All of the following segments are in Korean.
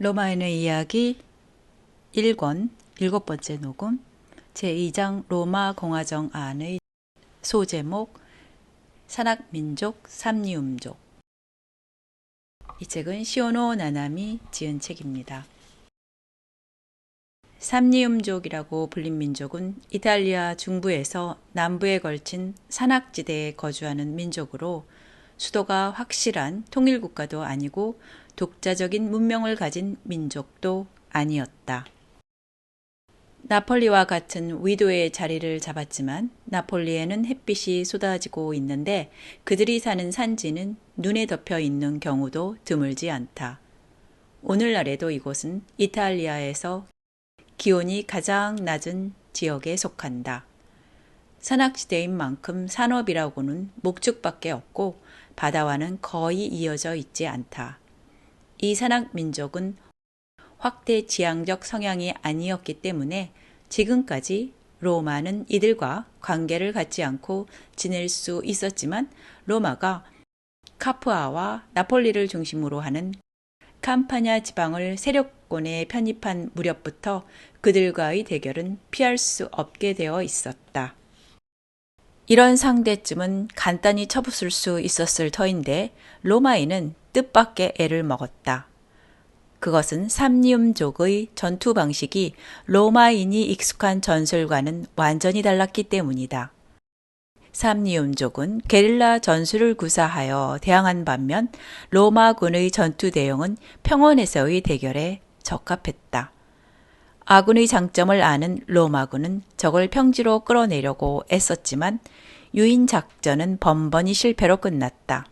로마인의 이야기 1권 7번째 녹음 제2장 로마 공화정 안의 소제목 산악민족 삼리움족. 이 책은 시오노 나나미 지은 책입니다. 삼리움족이라고 불린 민족은 이탈리아 중부에서 남부에 걸친 산악지대에 거주하는 민족으로 수도가 확실한 통일국가도 아니고 독자적인 문명을 가진 민족도 아니었다. 나폴리와 같은 위도의 자리를 잡았지만 나폴리에는 햇빛이 쏟아지고 있는데 그들이 사는 산지는 눈에 덮여 있는 경우도 드물지 않다. 오늘날에도 이곳은 이탈리아에서 기온이 가장 낮은 지역에 속한다. 산악지대인 만큼 산업이라고는 목축밖에 없고 바다와는 거의 이어져 있지 않다. 이 산악민족은 확대 지향적 성향이 아니었기 때문에 지금까지 로마는 이들과 관계를 갖지 않고 지낼 수 있었지만 로마가 카푸아와 나폴리를 중심으로 하는 캄파냐 지방을 세력권에 편입한 무렵부터 그들과의 대결은 피할 수 없게 되어 있었다. 이런 상대쯤은 간단히 쳐부술 수 있었을 터인데 로마인은 뜻밖의 애를 먹었다. 그것은 삼리움족의 전투 방식이 로마인이 익숙한 전술과는 완전히 달랐기 때문이다. 삼리움족은 게릴라 전술을 구사하여 대항한 반면 로마군의 전투 대용은 평원에서의 대결에 적합했다. 아군의 장점을 아는 로마군은 적을 평지로 끌어내려고 애썼지만 유인 작전은 번번이 실패로 끝났다.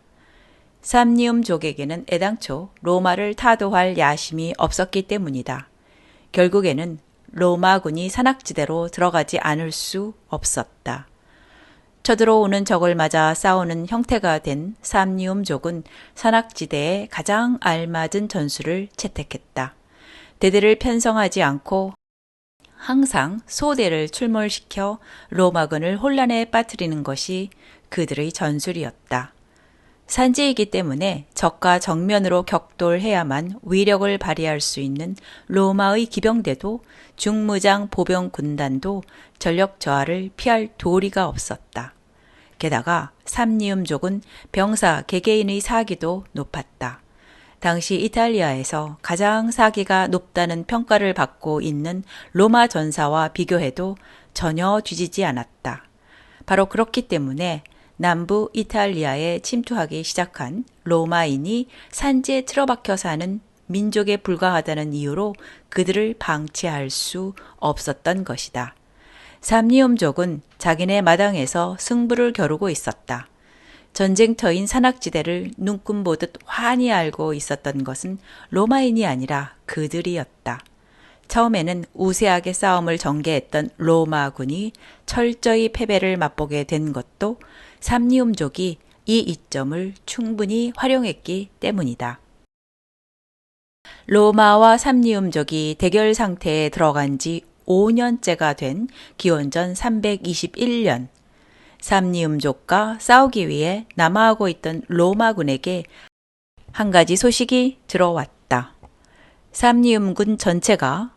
삼리움족에게는 애당초 로마를 타도할 야심이 없었기 때문이다. 결국에는 로마군이 산악지대로 들어가지 않을 수 없었다. 쳐들어오는 적을 맞아 싸우는 형태가 된 삼리움족은 산악지대에 가장 알맞은 전술을 채택했다. 대대를 편성하지 않고 항상 소대를 출몰시켜 로마군을 혼란에 빠뜨리는 것이 그들의 전술이었다. 산지이기 때문에 적과 정면으로 격돌해야만 위력을 발휘할 수 있는 로마의 기병대도 중무장 보병 군단도 전력 저하를 피할 도리가 없었다. 게다가 삼리움족은 병사 개개인의 사기도 높았다. 당시 이탈리아에서 가장 사기가 높다는 평가를 받고 있는 로마 전사와 비교해도 전혀 뒤지지 않았다. 바로 그렇기 때문에 남부 이탈리아에 침투하기 시작한 로마인이 산지에 틀어박혀 사는 민족에 불과하다는 이유로 그들을 방치할 수 없었던 것이다. 삼리움족은 자기네 마당에서 승부를 겨루고 있었다. 전쟁터인 산악지대를 눈금 보듯 환히 알고 있었던 것은 로마인이 아니라 그들이었다. 처음에는 우세하게 싸움을 전개했던 로마군이 철저히 패배를 맛보게 된 것도 삼리움족이 이 이점을 충분히 활용했기 때문이다. 로마와 삼리움족이 대결 상태에 들어간 지 5년째가 된 기원전 321년, 삼리움족과 싸우기 위해 남하하고 있던 로마군에게 한 가지 소식이 들어왔다. 삼리움군 전체가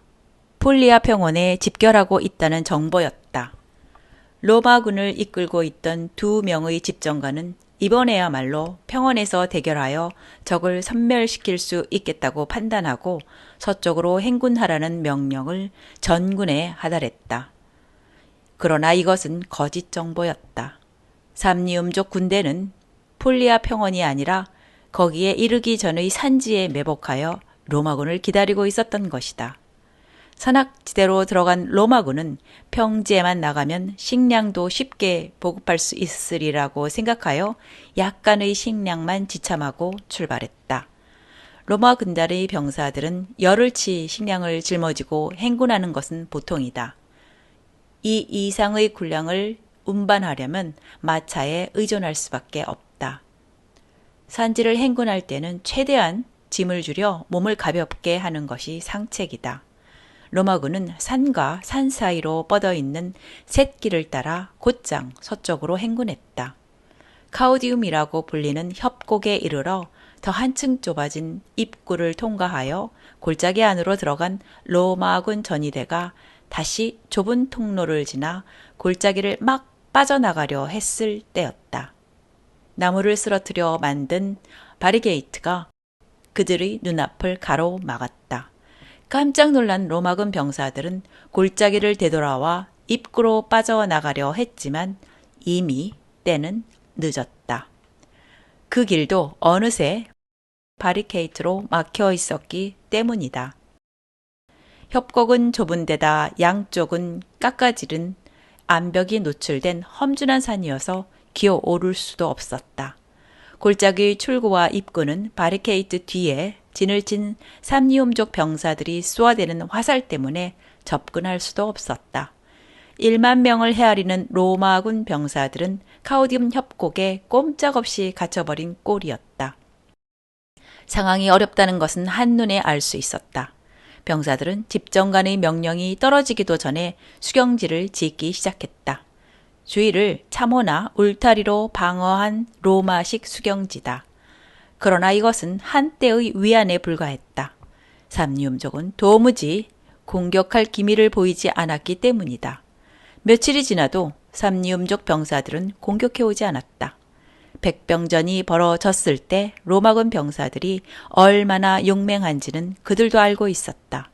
풀리아 평원에 집결하고 있다는 정보였다. 로마군을 이끌고 있던 2명의 집정관은 이번에야말로 평원에서 대결하여 적을 섬멸시킬 수 있겠다고 판단하고 서쪽으로 행군하라는 명령을 전군에 하달했다. 그러나 이것은 거짓 정보였다. 삼리움족 군대는 풀리아 평원이 아니라 거기에 이르기 전의 산지에 매복하여 로마군을 기다리고 있었던 것이다. 산악지대로 들어간 로마군은 평지에만 나가면 식량도 쉽게 보급할 수 있으리라고 생각하여 약간의 식량만 지참하고 출발했다. 로마 군단의 병사들은 열흘치 식량을 짊어지고 행군하는 것은 보통이다. 이 이상의 군량을 운반하려면 마차에 의존할 수밖에 없다. 산지를 행군할 때는 최대한 짐을 줄여 몸을 가볍게 하는 것이 상책이다. 로마군은 산과 산 사이로 뻗어 있는 샛길을 따라 곧장 서쪽으로 행군했다. 카우디움이라고 불리는 협곡에 이르러 더 한층 좁아진 입구를 통과하여 골짜기 안으로 들어간 로마군 전위대가 다시 좁은 통로를 지나 골짜기를 막 빠져나가려 했을 때였다. 나무를 쓰러뜨려 만든 바리게이트가 그들의 눈앞을 가로막았다. 깜짝 놀란 로마군 병사들은 골짜기를 되돌아와 입구로 빠져나가려 했지만 이미 때는 늦었다. 그 길도 어느새 바리케이트로 막혀 있었기 때문이다. 협곡은 좁은 데다 양쪽은 깎아지른 암벽이 노출된 험준한 산이어서 기어 오를 수도 없었다. 골짜기 출구와 입구는 바리케이트 뒤에 진을 친 삼리움족 병사들이 쏘아대는 화살 때문에 접근할 수도 없었다. 1만 명을 헤아리는 로마군 병사들은 카우디움 협곡에 꼼짝없이 갇혀버린 꼴이었다. 상황이 어렵다는 것은 한눈에 알 수 있었다. 병사들은 집정관의 명령이 떨어지기도 전에 수경지를 짓기 시작했다. 주위를 참호나 울타리로 방어한 로마식 수경지다. 그러나 이것은 한때의 위안에 불과했다. 삼리움족은 도무지 공격할 기미를 보이지 않았기 때문이다. 며칠이 지나도 삼리움족 병사들은 공격해오지 않았다. 백병전이 벌어졌을 때 로마군 병사들이 얼마나 용맹한지는 그들도 알고 있었다.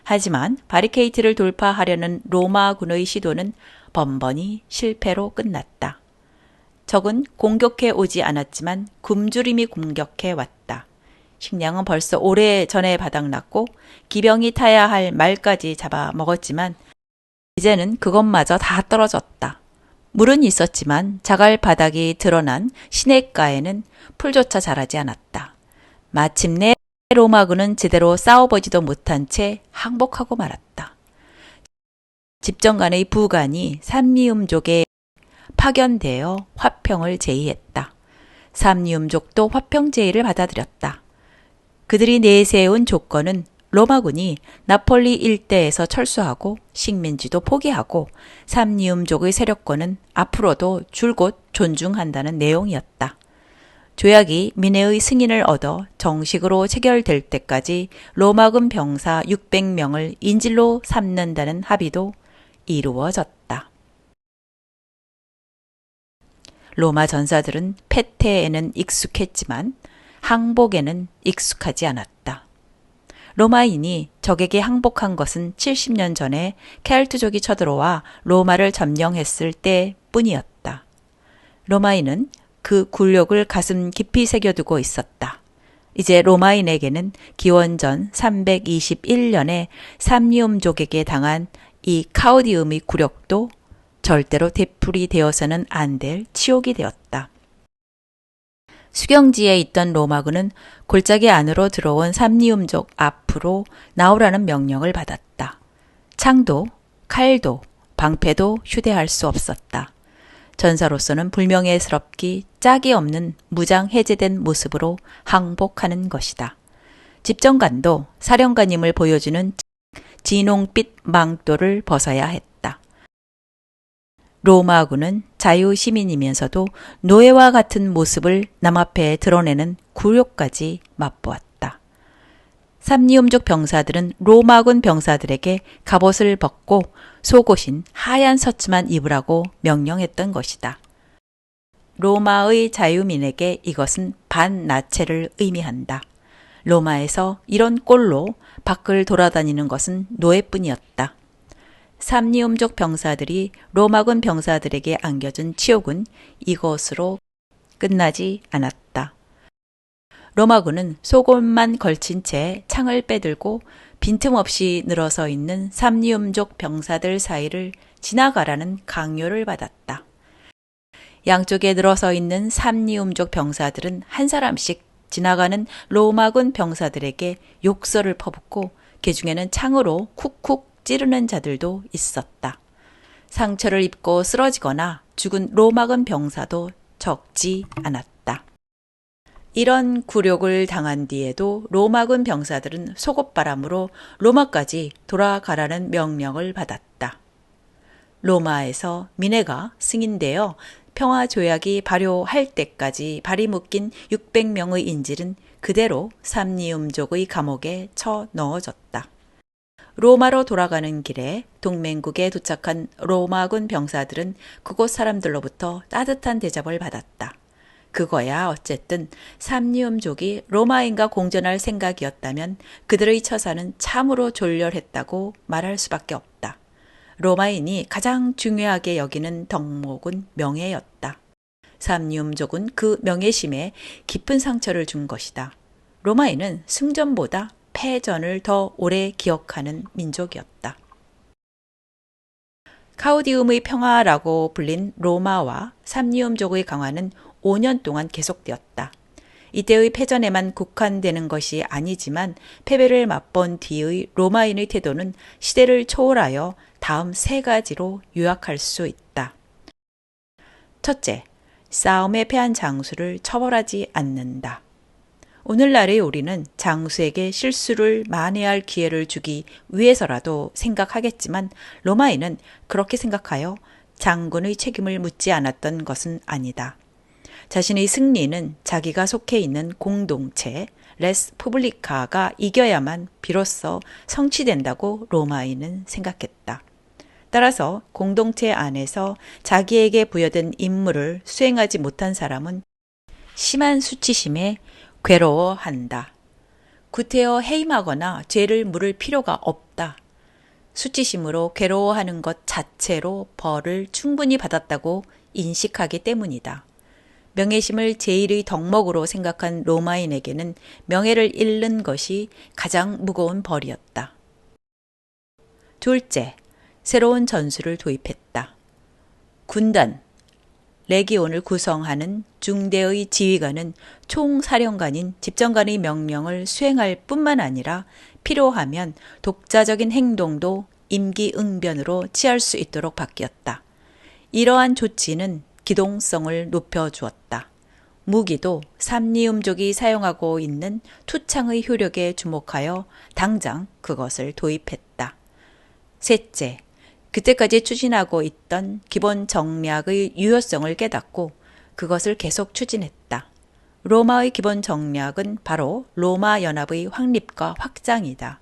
하지만 바리케이트를 돌파하려는 로마군의 시도는 번번이 실패로 끝났다. 적은 공격해 오지 않았지만 굶주림이 공격해 왔다. 식량은 벌써 오래전에 바닥났고 기병이 타야 할 말까지 잡아먹었지만 이제는 그것마저 다 떨어졌다. 물은 있었지만 자갈 바닥이 드러난 시냇가에는 풀조차 자라지 않았다. 마침내 로마군은 제대로 싸워보지도 못한 채 항복하고 말았다. 집정관의 부관이 삼리움족에 파견되어 화평을 제의했다. 삼리움족도 화평 제의를 받아들였다. 그들이 내세운 조건은 로마군이 나폴리 일대에서 철수하고 식민지도 포기하고 삼리움족의 세력권은 앞으로도 줄곧 존중한다는 내용이었다. 조약이 미네의 승인을 얻어 정식으로 체결될 때까지 로마군 병사 600명을 인질로 삼는다는 합의도 이루어졌다. 로마 전사들은 패퇴에는 익숙했지만 항복에는 익숙하지 않았다. 로마인이 적에게 항복한 것은 70년 전에 켈트족이 쳐들어와 로마를 점령했을 때뿐이었다. 로마인은 그 굴욕을 가슴 깊이 새겨두고 있었다. 이제 로마인에게는 기원전 321년에 삼리움족에게 당한 이 카우디움의 굴욕도 절대로 되풀이 되어서는 안 될 치욕이 되었다. 수경지에 있던 로마군은 골짜기 안으로 들어온 삼리움족 앞으로 나오라는 명령을 받았다. 창도, 칼도, 방패도 휴대할 수 없었다. 전사로서는 불명예스럽기 짝이 없는 무장 해제된 모습으로 항복하는 것이다. 집정관도 사령관임을 보여주는 진홍빛 망토를 벗어야 했다. 로마군은 자유시민이면서도 노예와 같은 모습을 남 앞에 드러내는 굴욕까지 맛보았다. 삼리움족 병사들은 로마군 병사들에게 갑옷을 벗고 속옷인 하얀 서츠만 입으라고 명령했던 것이다. 로마의 자유민에게 이것은 반나체를 의미한다. 로마에서 이런 꼴로 밖을 돌아다니는 것은 노예뿐이었다. 삼리움족 병사들이 로마군 병사들에게 안겨준 치욕은 이것으로 끝나지 않았다. 로마군은 속옷만 걸친 채 창을 빼들고 빈틈없이 늘어서 있는 삼리움족 병사들 사이를 지나가라는 강요를 받았다. 양쪽에 늘어서 있는 삼리움족 병사들은 한 사람씩 지나가는 로마군 병사들에게 욕설을 퍼붓고 그 중에는 창으로 쿡쿡 찌르는 자들도 있었다. 상처를 입고 쓰러지거나 죽은 로마군 병사도 적지 않았다. 이런 굴욕을 당한 뒤에도 로마군 병사들은 속옷바람으로 로마까지 돌아가라는 명령을 받았다. 로마에서 미네가 승인되어 평화조약이 발효할 때까지 발이 묶인 600명의 인질은 그대로 삼리움족의 감옥에 쳐 넣어졌다. 로마로 돌아가는 길에 동맹국에 도착한 로마군 병사들은 그곳 사람들로부터 따뜻한 대접을 받았다. 그거야 어쨌든 삼리움족이 로마인과 공존할 생각이었다면 그들의 처사는 참으로 졸렬했다고 말할 수밖에 없다. 로마인이 가장 중요하게 여기는 덕목은 명예였다. 삼리움족은 그 명예심에 깊은 상처를 준 것이다. 로마인은 승전보다 패전을 더 오래 기억하는 민족이었다. 카우디움의 평화라고 불린 로마와 삼리움족의 강화는 5년 동안 계속되었다. 이때의 패전에만 국한되는 것이 아니지만 패배를 맛본 뒤의 로마인의 태도는 시대를 초월하여 다음 3가지로 요약할 수 있다. 첫째, 싸움에 패한 장수를 처벌하지 않는다. 오늘날의 우리는 장수에게 실수를 만회할 기회를 주기 위해서라도 생각하겠지만 로마인은 그렇게 생각하여 장군의 책임을 묻지 않았던 것은 아니다. 자신의 승리는 자기가 속해 있는 공동체 레스 푸블리카가 이겨야만 비로소 성취된다고 로마인은 생각했다. 따라서 공동체 안에서 자기에게 부여된 임무를 수행하지 못한 사람은 심한 수치심에 괴로워한다. 구태여 해임하거나 죄를 물을 필요가 없다. 수치심으로 괴로워하는 것 자체로 벌을 충분히 받았다고 인식하기 때문이다. 명예심을 제일의 덕목으로 생각한 로마인에게는 명예를 잃는 것이 가장 무거운 벌이었다. 둘째, 새로운 전술을 도입했다. 군단, 레기온을 구성하는 중대의 지휘관은 총사령관인 집정관의 명령을 수행할 뿐만 아니라 필요하면 독자적인 행동도 임기응변으로 취할 수 있도록 바뀌었다. 이러한 조치는 기동성을 높여주었다. 무기도 삼리움족이 사용하고 있는 투창의 효력에 주목하여 당장 그것을 도입했다. 셋째, 그때까지 추진하고 있던 기본 정략의 유효성을 깨닫고 그것을 계속 추진했다. 로마의 기본 정략은 바로 로마 연합의 확립과 확장이다.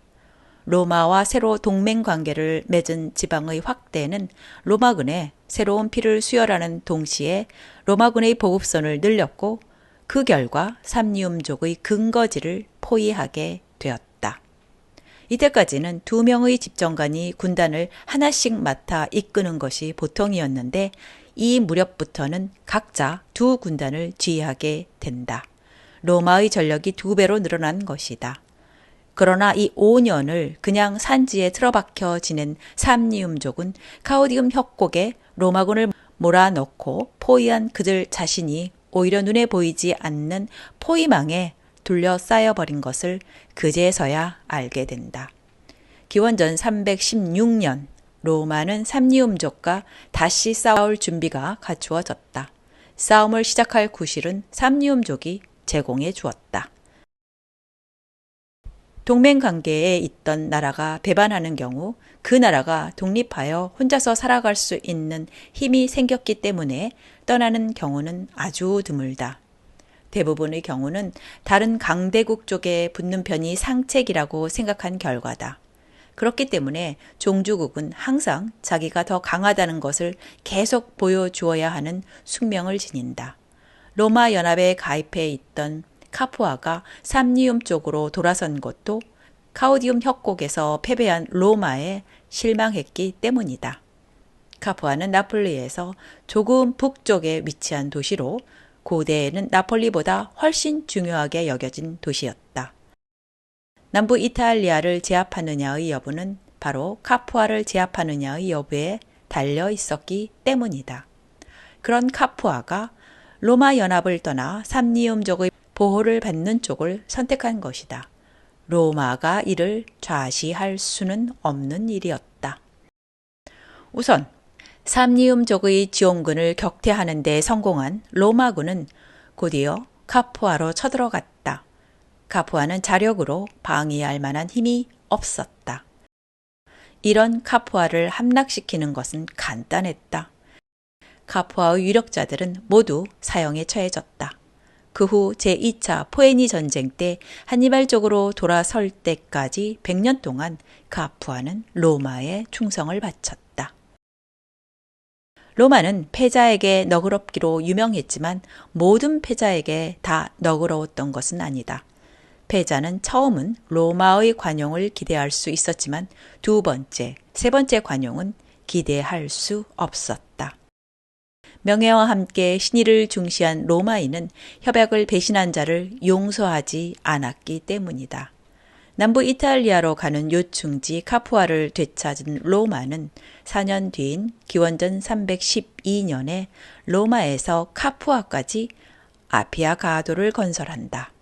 로마와 새로 동맹 관계를 맺은 지방의 확대는 로마군에 새로운 피를 수혈하는 동시에 로마군의 보급선을 늘렸고 그 결과 삼리움족의 근거지를 포위하게 되었다. 이때까지는 2명의 집정관이 군단을 하나씩 맡아 이끄는 것이 보통이었는데 이 무렵부터는 각자 2군단을 지휘하게 된다. 로마의 전력이 2배로 늘어난 것이다. 그러나 이 5년을 그냥 산지에 틀어박혀 지낸 삼리움족은 카우디움 협곡에 로마군을 몰아넣고 포위한 그들 자신이 오히려 눈에 보이지 않는 포위망에 둘러싸여버린 것을 그제서야 알게 된다. 기원전 316년 로마는 삼리움족과 다시 싸울 준비가 갖추어졌다. 싸움을 시작할 구실은 삼리움족이 제공해 주었다. 동맹관계에 있던 나라가 배반하는 경우 그 나라가 독립하여 혼자서 살아갈 수 있는 힘이 생겼기 때문에 떠나는 경우는 아주 드물다. 대부분의 경우는 다른 강대국 쪽에 붙는 편이 상책이라고 생각한 결과다. 그렇기 때문에 종주국은 항상 자기가 더 강하다는 것을 계속 보여주어야 하는 숙명을 지닌다. 로마 연합에 가입해 있던 카푸아가 삼리움 쪽으로 돌아선 것도 카우디움 협곡에서 패배한 로마에 실망했기 때문이다. 카푸아는 나폴리에서 조금 북쪽에 위치한 도시로 고대에는 나폴리보다 훨씬 중요하게 여겨진 도시였다. 남부 이탈리아를 제압하느냐의 여부는 바로 카푸아를 제압하느냐의 여부에 달려 있었기 때문이다. 그런 카푸아가 로마 연합을 떠나 삼리움족의 보호를 받는 쪽을 선택한 것이다. 로마가 이를 좌시할 수는 없는 일이었다. 우선 삼리움족의 지원군을 격퇴하는 데 성공한 로마군은 곧이어 카푸아로 쳐들어갔다. 카푸아는 자력으로 방위할 만한 힘이 없었다. 이런 카푸아를 함락시키는 것은 간단했다. 카푸아의 유력자들은 모두 사형에 처해졌다. 그 후 제2차 포에니 전쟁 때 한니발 쪽으로 돌아설 때까지 100년 동안 카푸아는 로마에 충성을 바쳤다. 로마는 패자에게 너그럽기로 유명했지만 모든 패자에게 다 너그러웠던 것은 아니다. 패자는 처음은 로마의 관용을 기대할 수 있었지만 두 번째, 세 번째 관용은 기대할 수 없었다. 명예와 함께 신의를 중시한 로마인은 협약을 배신한 자를 용서하지 않았기 때문이다. 남부 이탈리아로 가는 요충지 카푸아를 되찾은 로마는 4년 뒤인 기원전 312년에 로마에서 카푸아까지 아피아 가도를 건설한다.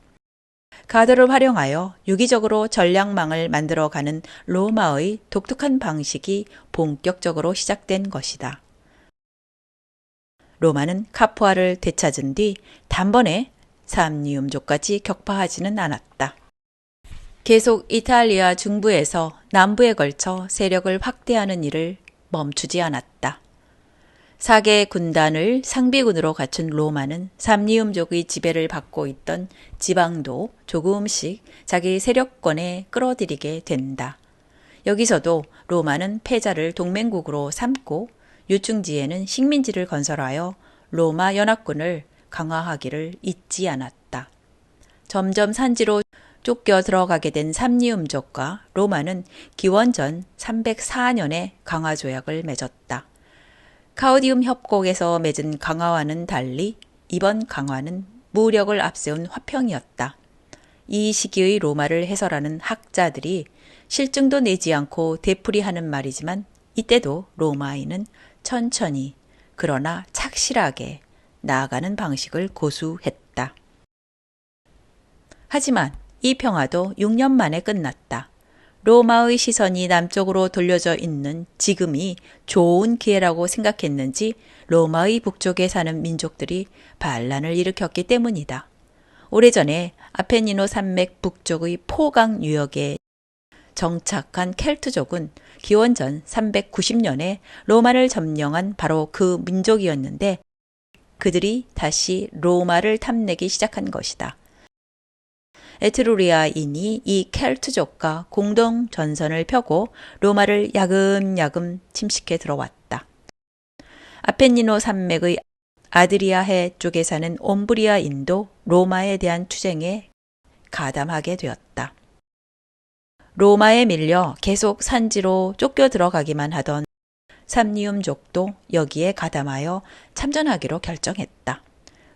가도를 활용하여 유기적으로 전략망을 만들어가는 로마의 독특한 방식이 본격적으로 시작된 것이다. 로마는 카푸아를 되찾은 뒤 단번에 삼리움족까지 격파하지는 않았다. 계속 이탈리아 중부에서 남부에 걸쳐 세력을 확대하는 일을 멈추지 않았다. 4개 군단을 상비군으로 갖춘 로마는 삼리움족의 지배를 받고 있던 지방도 조금씩 자기 세력권에 끌어들이게 된다. 여기서도 로마는 패자를 동맹국으로 삼고 요충지에는 식민지를 건설하여 로마 연합군을 강화하기를 잊지 않았다. 점점 산지로 쫓겨 들어가게 된 삼리움족과 로마는 기원전 304년에 강화조약을 맺었다. 카우디움 협곡에서 맺은 강화와는 달리 이번 강화는 무력을 앞세운 화평이었다. 이 시기의 로마를 해설하는 학자들이 실증도 내지 않고 되풀이하는 말이지만 이때도 로마인은 천천히 그러나 착실하게 나아가는 방식을 고수했다. 하지만 이 평화도 6년 만에 끝났다. 로마의 시선이 남쪽으로 돌려져 있는 지금이 좋은 기회라고 생각했는지 로마의 북쪽에 사는 민족들이 반란을 일으켰기 때문이다. 오래전에 아펜니노 산맥 북쪽의 포강 유역에 정착한 켈트족은 기원전 390년에 로마를 점령한 바로 그 민족이었는데 그들이 다시 로마를 탐내기 시작한 것이다. 에트루리아인이 이 켈트족과 공동 전선을 펴고 로마를 야금야금 침식해 들어왔다. 아펜니노 산맥의 아드리아해 쪽에 사는 옴브리아인도 로마에 대한 투쟁에 가담하게 되었다. 로마에 밀려 계속 산지로 쫓겨 들어가기만 하던 삼리움족도 여기에 가담하여 참전하기로 결정했다.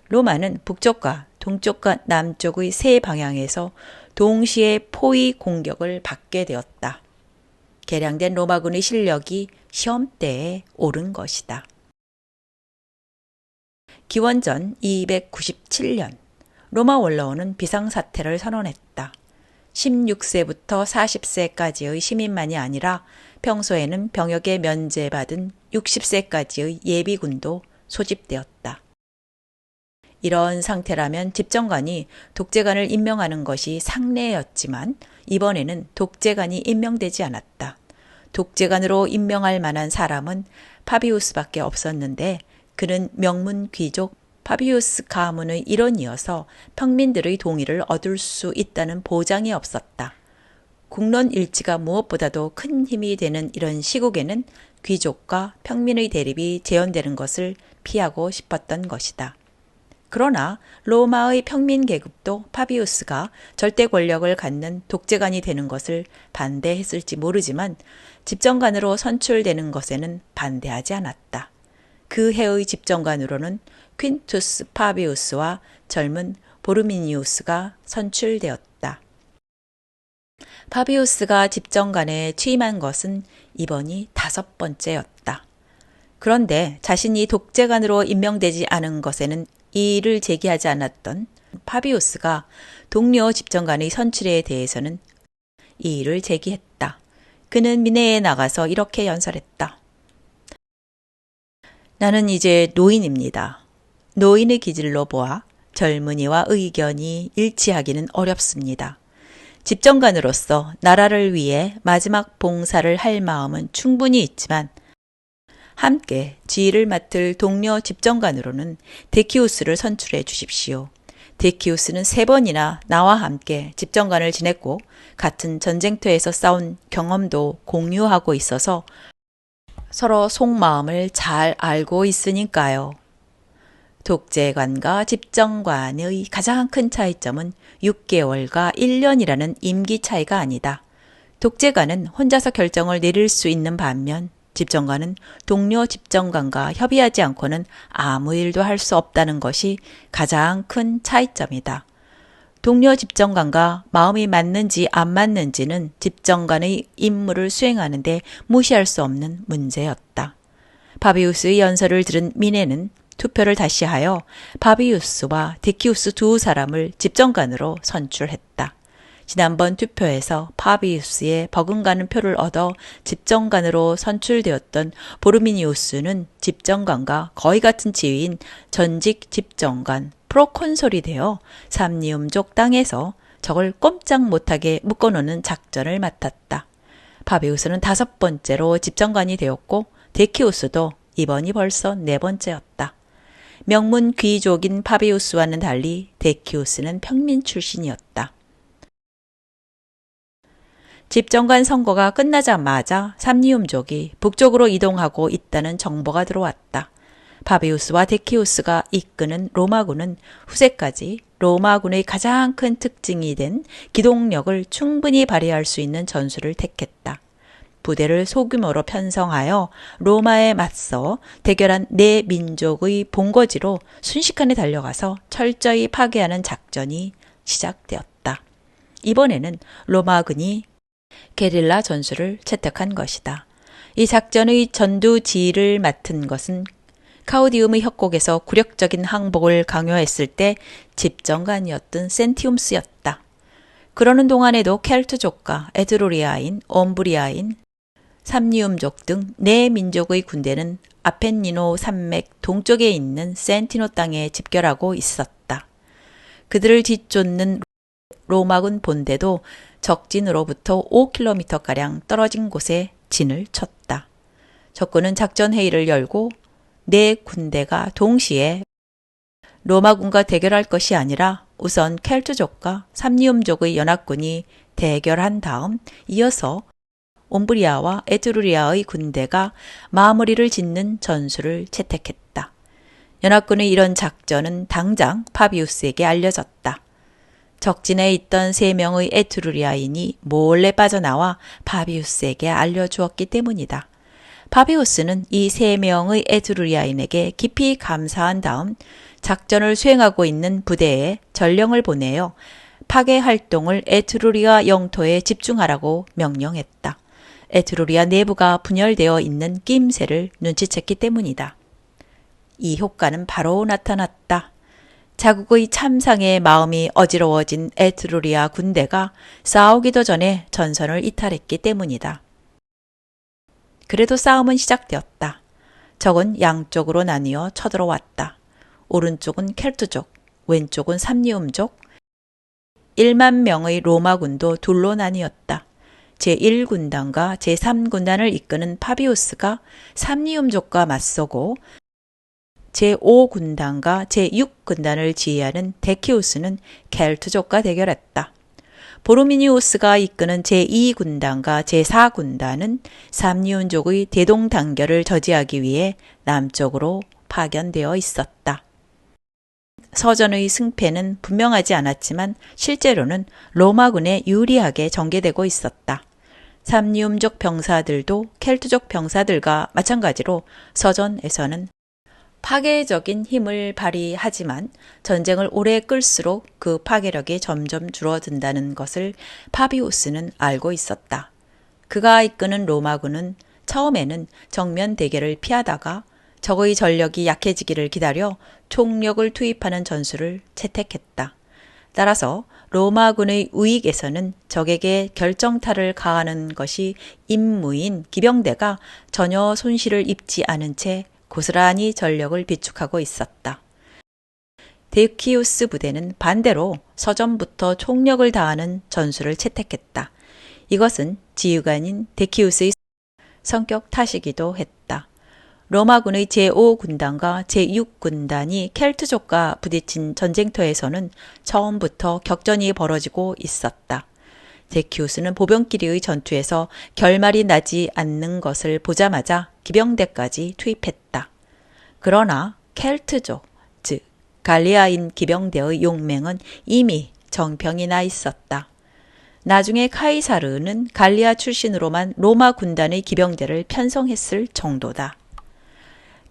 로마는 북쪽과 동쪽과 남쪽의 세 방향에서 동시에 포위 공격을 받게 되었다. 개량된 로마군의 실력이 시험대에 오른 것이다. 기원전 297년 로마 원로원은 비상사태를 선언했다. 16세부터 40세까지의 시민만이 아니라 평소에는 병역에 면제받은 60세까지의 예비군도 소집되었다. 이런 상태라면 집정관이 독재관을 임명하는 것이 상례였지만 이번에는 독재관이 임명되지 않았다. 독재관으로 임명할 만한 사람은 파비우스밖에 없었는데 그는 명문 귀족 파비우스 가문의 일원이어서 평민들의 동의를 얻을 수 있다는 보장이 없었다. 국론 일치가 무엇보다도 큰 힘이 되는 이런 시국에는 귀족과 평민의 대립이 재현되는 것을 피하고 싶었던 것이다. 그러나 로마의 평민 계급도 파비우스가 절대 권력을 갖는 독재관이 되는 것을 반대했을지 모르지만 집정관으로 선출되는 것에는 반대하지 않았다. 그 해의 집정관으로는 퀸투스 파비우스와 젊은 보르미니우스가 선출되었다. 파비우스가 집정관에 취임한 것은 이번이 5번째였다. 그런데 자신이 독재관으로 임명되지 않은 것에는 이의를 제기하지 않았던 파비우스가 동료 집정관의 선출에 대해서는 이의를 제기했다. 그는 민회에 나가서 이렇게 연설했다. 나는 이제 노인입니다. 노인의 기질로 보아 젊은이와 의견이 일치하기는 어렵습니다. 집정관으로서 나라를 위해 마지막 봉사를 할 마음은 충분히 있지만 함께 지휘를 맡을 동료 집정관으로는 데키우스를 선출해 주십시오. 데키우스는 3번이나 나와 함께 집정관을 지냈고 같은 전쟁터에서 싸운 경험도 공유하고 있어서 서로 속마음을 잘 알고 있으니까요. 독재관과 집정관의 가장 큰 차이점은 6개월과 1년이라는 임기 차이가 아니다. 독재관은 혼자서 결정을 내릴 수 있는 반면 집정관은 동료 집정관과 협의하지 않고는 아무 일도 할 수 없다는 것이 가장 큰 차이점이다. 동료 집정관과 마음이 맞는지 안 맞는지는 집정관의 임무를 수행하는데 무시할 수 없는 문제였다. 바비우스의 연설을 들은 미네는 투표를 다시 하여 바비우스와 데키우스 두 사람을 집정관으로 선출했다. 지난번 투표에서 바비우스의 버금가는 표를 얻어 집정관으로 선출되었던 보르미니우스는 집정관과 거의 같은 지위인 전직 집정관 프로콘솔이 되어 삼리움족 땅에서 적을 꼼짝 못하게 묶어놓는 작전을 맡았다. 바비우스는 5번째로 집정관이 되었고 데키우스도 이번이 벌써 4번째였다. 명문 귀족인 바비우스와는 달리 데키우스는 평민 출신이었다. 집정관 선거가 끝나자마자 삼리움족이 북쪽으로 이동하고 있다는 정보가 들어왔다. 바비우스와 데키우스가 이끄는 로마군은 후세까지 로마군의 가장 큰 특징이 된 기동력을 충분히 발휘할 수 있는 전술을 택했다. 부대를 소규모로 편성하여 로마에 맞서 대결한 네 민족의 본거지로 순식간에 달려가서 철저히 파괴하는 작전이 시작되었다. 이번에는 로마군이 게릴라 전술을 채택한 것이다. 이 작전의 전두 지휘를 맡은 것은 카우디움의 협곡에서 굴욕적인 항복을 강요했을 때 집정관이었던 센티움스였다. 그러는 동안에도 켈트족과 에트루리아인, 옴브리아인, 삼리움족 등 네 민족의 군대는 아펜니노 산맥 동쪽에 있는 센티노 땅에 집결하고 있었다. 그들을 뒤쫓는 로마군 본대도 적진으로부터 5km가량 떨어진 곳에 진을 쳤다. 적군은 작전회의를 열고 네 군대가 동시에 로마군과 대결할 것이 아니라 우선 켈트족과 삼리움족의 연합군이 대결한 다음 이어서 옴브리아와 에트루리아의 군대가 마무리를 짓는 전술을 채택했다. 연합군의 이런 작전은 당장 파비우스에게 알려졌다. 적진에 있던 3명의 에트루리아인이 몰래 빠져나와 파비우스에게 알려주었기 때문이다. 파비우스는 이 3명의 에트루리아인에게 깊이 감사한 다음 작전을 수행하고 있는 부대에 전령을 보내어 파괴 활동을 에트루리아 영토에 집중하라고 명령했다. 에트루리아 내부가 분열되어 있는 낌새를 눈치챘기 때문이다. 이 효과는 바로 나타났다. 자국의 참상에 마음이 어지러워진 에트루리아 군대가 싸우기도 전에 전선을 이탈했기 때문이다. 그래도 싸움은 시작되었다. 적은 양쪽으로 나뉘어 쳐들어왔다. 오른쪽은 켈트족, 왼쪽은 삼리움족, 1만 명의 로마군도 둘로 나뉘었다. 제1군단과 제3군단을 이끄는 파비우스가 삼리움족과 맞서고 제5군단과 제6군단을 지휘하는 데키우스는 켈트족과 대결했다. 보르미니우스가 이끄는 제2군단과 제4군단은 삼리움족의 대동단결을 저지하기 위해 남쪽으로 파견되어 있었다. 서전의 승패는 분명하지 않았지만 실제로는 로마군에 유리하게 전개되고 있었다. 삼리움족 병사들도 켈트족 병사들과 마찬가지로 서전에서는 파괴적인 힘을 발휘하지만 전쟁을 오래 끌수록 그 파괴력이 점점 줄어든다는 것을 파비우스는 알고 있었다. 그가 이끄는 로마군은 처음에는 정면 대결을 피하다가 적의 전력이 약해지기를 기다려 총력을 투입하는 전술을 채택했다. 따라서 로마군의 우익에서는 적에게 결정타를 가하는 것이 임무인 기병대가 전혀 손실을 입지 않은 채 고스란히 전력을 비축하고 있었다. 데키우스 부대는 반대로 서전부터 총력을 다하는 전술을 채택했다. 이것은 지휘관인 데키우스의 성격 탓이기도 했다. 로마군의 제5군단과 제6군단이 켈트족과 부딪힌 전쟁터에서는 처음부터 격전이 벌어지고 있었다. 데키우스는 보병끼리의 전투에서 결말이 나지 않는 것을 보자마자 기병대까지 투입했다. 그러나 켈트족, 즉 갈리아인 기병대의 용맹은 이미 정평이 나 있었다. 나중에 카이사르는 갈리아 출신으로만 로마 군단의 기병대를 편성했을 정도다.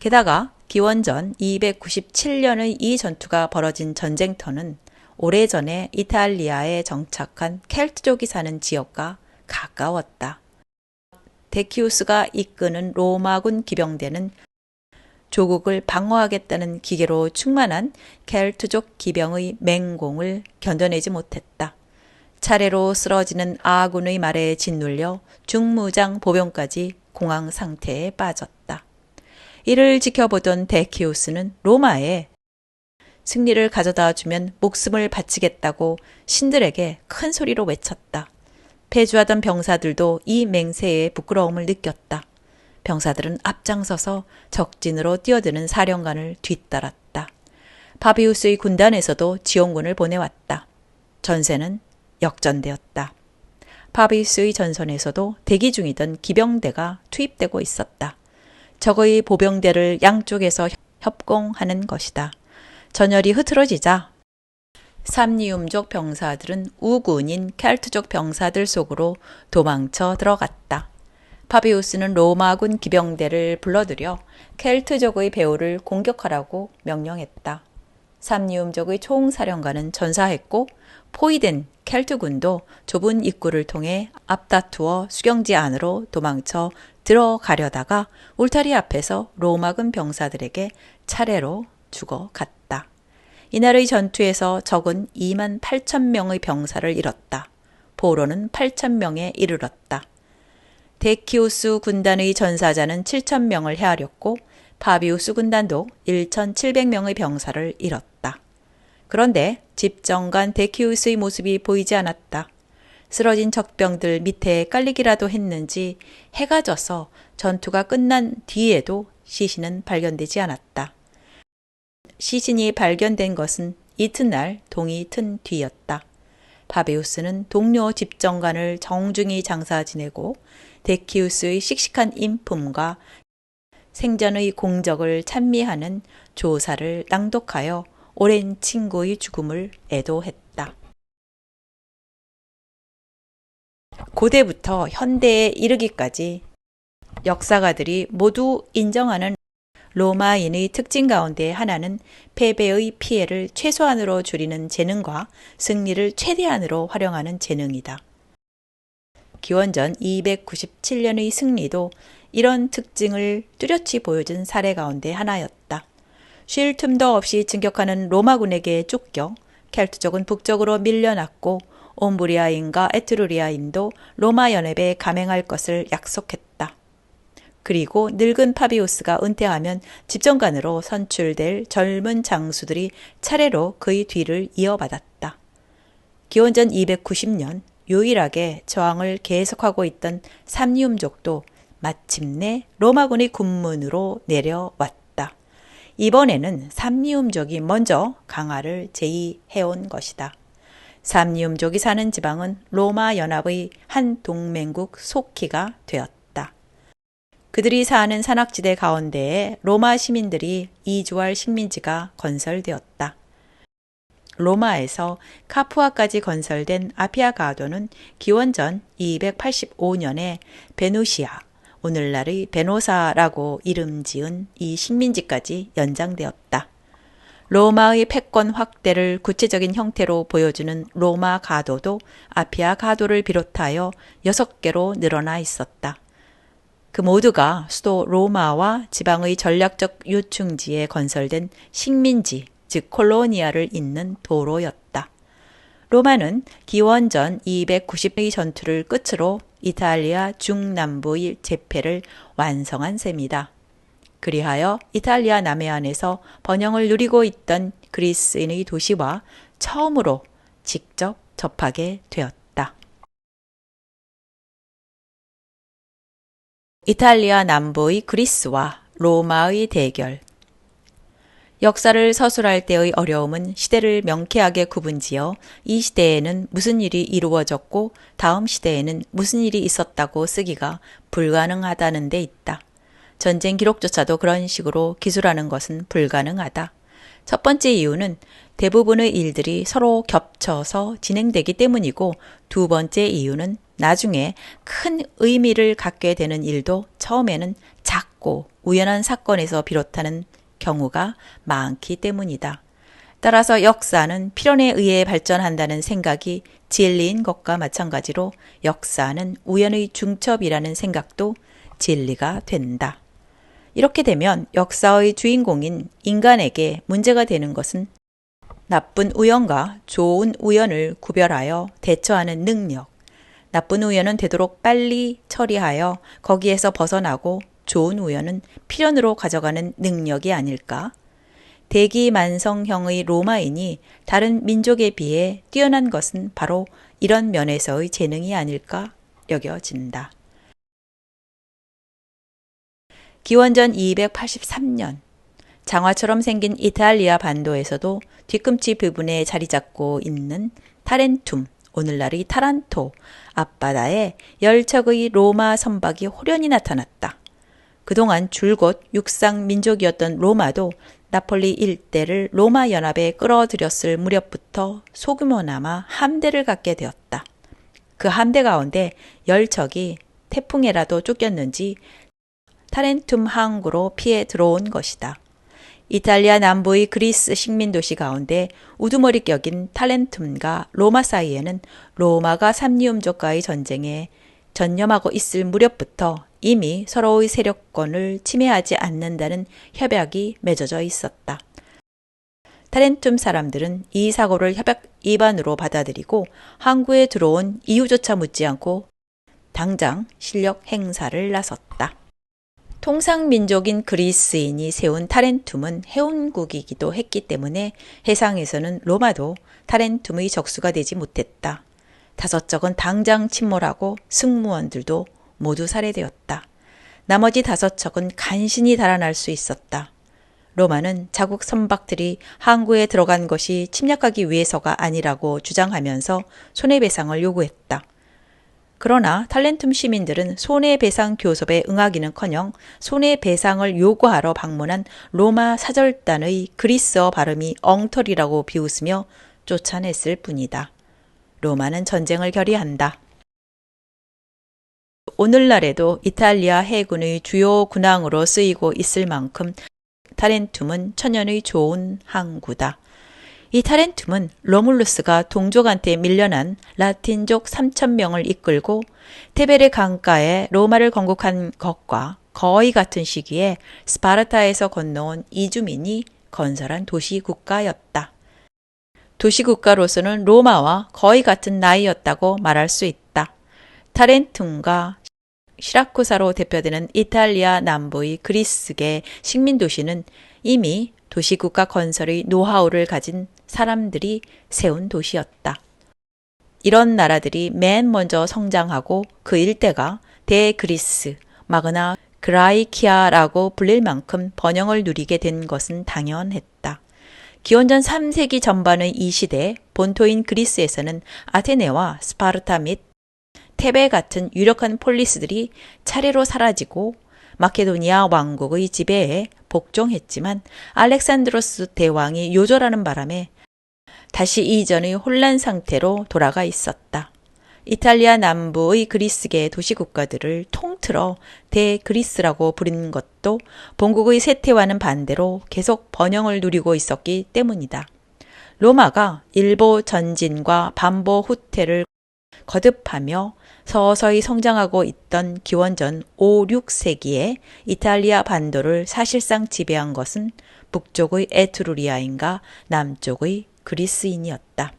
게다가 기원전 297년의 이 전투가 벌어진 전쟁터는 오래전에 이탈리아에 정착한 켈트족이 사는 지역과 가까웠다. 데키우스가 이끄는 로마군 기병대는 조국을 방어하겠다는 기계로 충만한 켈트족 기병의 맹공을 견뎌내지 못했다. 차례로 쓰러지는 아군의 말에 짓눌려 중무장 보병까지 공황 상태에 빠졌다. 이를 지켜보던 데키우스는 로마에 승리를 가져다 주면 목숨을 바치겠다고 신들에게 큰 소리로 외쳤다. 패주하던 병사들도 이 맹세에 부끄러움을 느꼈다. 병사들은 앞장서서 적진으로 뛰어드는 사령관을 뒤따랐다. 파비우스의 군단에서도 지원군을 보내왔다. 전세는 역전되었다. 파비우스의 전선에서도 대기 중이던 기병대가 투입되고 있었다. 적의 보병대를 양쪽에서 협공하는 것이다. 전열이 흐트러지자 삼리움족 병사들은 우군인 켈트족 병사들 속으로 도망쳐 들어갔다. 파비우스는 로마군 기병대를 불러들여 켈트족의 배후를 공격하라고 명령했다. 삼리움족의 총사령관은 전사했고 포위된 켈트군도 좁은 입구를 통해 앞다투어 수경지 안으로 도망쳐 들어가려다가 울타리 앞에서 로마군 병사들에게 차례로 죽어갔다. 이날의 전투에서 적은 2만 8천 명의 병사를 잃었다. 포로는 8천 명에 이르렀다. 데키우스 군단의 전사자는 7천 명을 헤아렸고 파비우스 군단도 1,700명의 병사를 잃었다. 그런데 집정관 데키우스의 모습이 보이지 않았다. 쓰러진 적병들 밑에 깔리기라도 했는지 해가 져서 전투가 끝난 뒤에도 시신은 발견되지 않았다. 시신이 발견된 것은 이튿날 동이 튼 뒤였다. 파비우스는 동료 집정관을 정중히 장사 지내고 데키우스의 씩씩한 인품과 생전의 공적을 찬미하는 조사를 낭독하여 오랜 친구의 죽음을 애도했다. 고대부터 현대에 이르기까지 역사가들이 모두 인정하는 로마인의 특징 가운데 하나는 패배의 피해를 최소한으로 줄이는 재능과 승리를 최대한으로 활용하는 재능이다. 기원전 297년의 승리도 이런 특징을 뚜렷이 보여준 사례 가운데 하나였다. 쉴 틈도 없이 진격하는 로마군에게 쫓겨 켈트족은 북쪽으로 밀려났고 옴브리아인과 에트루리아인도 로마 연합에 감행할 것을 약속했다. 그리고 늙은 파비우스가 은퇴하면 집정관으로 선출될 젊은 장수들이 차례로 그의 뒤를 이어받았다. 기원전 290년 유일하게 저항을 계속하고 있던 삼리움족도 마침내 로마군의 군문으로 내려왔다. 이번에는 삼리움족이 먼저 강화를 제의해온 것이다. 삼리움족이 사는 지방은 로마 연합의 한 동맹국 속기가 되었다. 그들이 사는 산악지대 가운데에 로마 시민들이 이주할 식민지가 건설되었다. 로마에서 카푸아까지 건설된 아피아 가도는 기원전 285년에 베누시아, 오늘날의 베노사라고 이름 지은 이 식민지까지 연장되었다. 로마의 패권 확대를 구체적인 형태로 보여주는 로마 가도도 아피아 가도를 비롯하여 6개로 늘어나 있었다. 그 모두가 수도 로마와 지방의 전략적 요충지에 건설된 식민지, 즉 콜로니아를 잇는 도로였다. 로마는 기원전 290의 전투를 끝으로 이탈리아 중남부의 제패를 완성한 셈이다. 그리하여 이탈리아 남해안에서 번영을 누리고 있던 그리스인의 도시와 처음으로 직접 접하게 되었다. 이탈리아 남부의 그리스와 로마의 대결. 역사를 서술할 때의 어려움은 시대를 명쾌하게 구분지어 이 시대에는 무슨 일이 이루어졌고 다음 시대에는 무슨 일이 있었다고 쓰기가 불가능하다는 데 있다. 전쟁 기록조차도 그런 식으로 기술하는 것은 불가능하다. 첫 번째 이유는 대부분의 일들이 서로 겹쳐서 진행되기 때문이고, 두 번째 이유는 나중에 큰 의미를 갖게 되는 일도 처음에는 작고 우연한 사건에서 비롯하는 경우가 많기 때문이다. 따라서 역사는 필연에 의해 발전한다는 생각이 진리인 것과 마찬가지로 역사는 우연의 중첩이라는 생각도 진리가 된다. 이렇게 되면 역사의 주인공인 인간에게 문제가 되는 것은 나쁜 우연과 좋은 우연을 구별하여 대처하는 능력, 나쁜 우연은 되도록 빨리 처리하여 거기에서 벗어나고 좋은 우연은 필연으로 가져가는 능력이 아닐까? 대기만성형의 로마인이 다른 민족에 비해 뛰어난 것은 바로 이런 면에서의 재능이 아닐까 여겨진다. 기원전 283년, 장화처럼 생긴 이탈리아 반도에서도 뒤꿈치 부분에 자리 잡고 있는 타렌툼, 오늘날의 타란토 앞바다에 열척의 로마 선박이 호련히 나타났다. 그동안 줄곧 육상 민족이었던 로마도 나폴리 일대를 로마 연합에 끌어들였을 무렵부터 소규모나마 함대를 갖게 되었다. 그 함대 가운데 열척이 태풍에라도 쫓겼는지 타렌툼 항구로 피해 들어온 것이다. 이탈리아 남부의 그리스 식민도시 가운데 우두머리 격인 타렌툼과 로마 사이에는 로마가 삼리움족과의 전쟁에 전념하고 있을 무렵부터 이미 서로의 세력권을 침해하지 않는다는 협약이 맺어져 있었다. 타렌툼 사람들은 이 사고를 협약 위반으로 받아들이고 항구에 들어온 이유조차 묻지 않고 당장 실력 행사를 나섰다. 통상민족인 그리스인이 세운 타렌툼은 해운국이기도 했기 때문에 해상에서는 로마도 타렌툼의 적수가 되지 못했다. 다섯 척은 당장 침몰하고 승무원들도 모두 살해되었다. 나머지 다섯 척은 간신히 달아날 수 있었다. 로마는 자국 선박들이 항구에 들어간 것이 침략하기 위해서가 아니라고 주장하면서 손해배상을 요구했다. 그러나 타렌툼 시민들은 손해배상 교섭에 응하기는커녕 손해배상을 요구하러 방문한 로마 사절단의 그리스어 발음이 엉터리라고 비웃으며 쫓아냈을 뿐이다. 로마는 전쟁을 결의한다. 오늘날에도 이탈리아 해군의 주요 군항으로 쓰이고 있을 만큼 타렌툼은 천연의 좋은 항구다. 이 타렌툼은 로물루스가 동족한테 밀려난 라틴족 3,000명을 이끌고 테베레 강가에 로마를 건국한 것과 거의 같은 시기에 스파르타에서 건너온 이주민이 건설한 도시국가였다. 도시국가로서는 로마와 거의 같은 나이였다고 말할 수 있다. 타렌툼과 시라쿠사로 대표되는 이탈리아 남부의 그리스계 식민도시는 이미 도시국가 건설의 노하우를 가진 사람들이 세운 도시였다. 이런 나라들이 맨 먼저 성장하고 그 일대가 대그리스, 마그나 그라이키아라고 불릴 만큼 번영을 누리게 된 것은 당연했다. 기원전 3세기 전반의 이 시대 본토인 그리스에서는 아테네와 스파르타 및 테베 같은 유력한 폴리스들이 차례로 사라지고 마케도니아 왕국의 지배에 복종했지만 알렉산드로스 대왕이 요절하는 바람에 다시 이전의 혼란 상태로 돌아가 있었다. 이탈리아 남부의 그리스계 도시국가들을 통틀어 대그리스라고 부르는 것도 본국의 쇠퇴와는 반대로 계속 번영을 누리고 있었기 때문이다. 로마가 일보 전진과 반보 후퇴를 거듭하며 서서히 성장하고 있던 기원전 5, 6세기에 이탈리아 반도를 사실상 지배한 것은 북쪽의 에트루리아인과 남쪽의 그리스인이었다.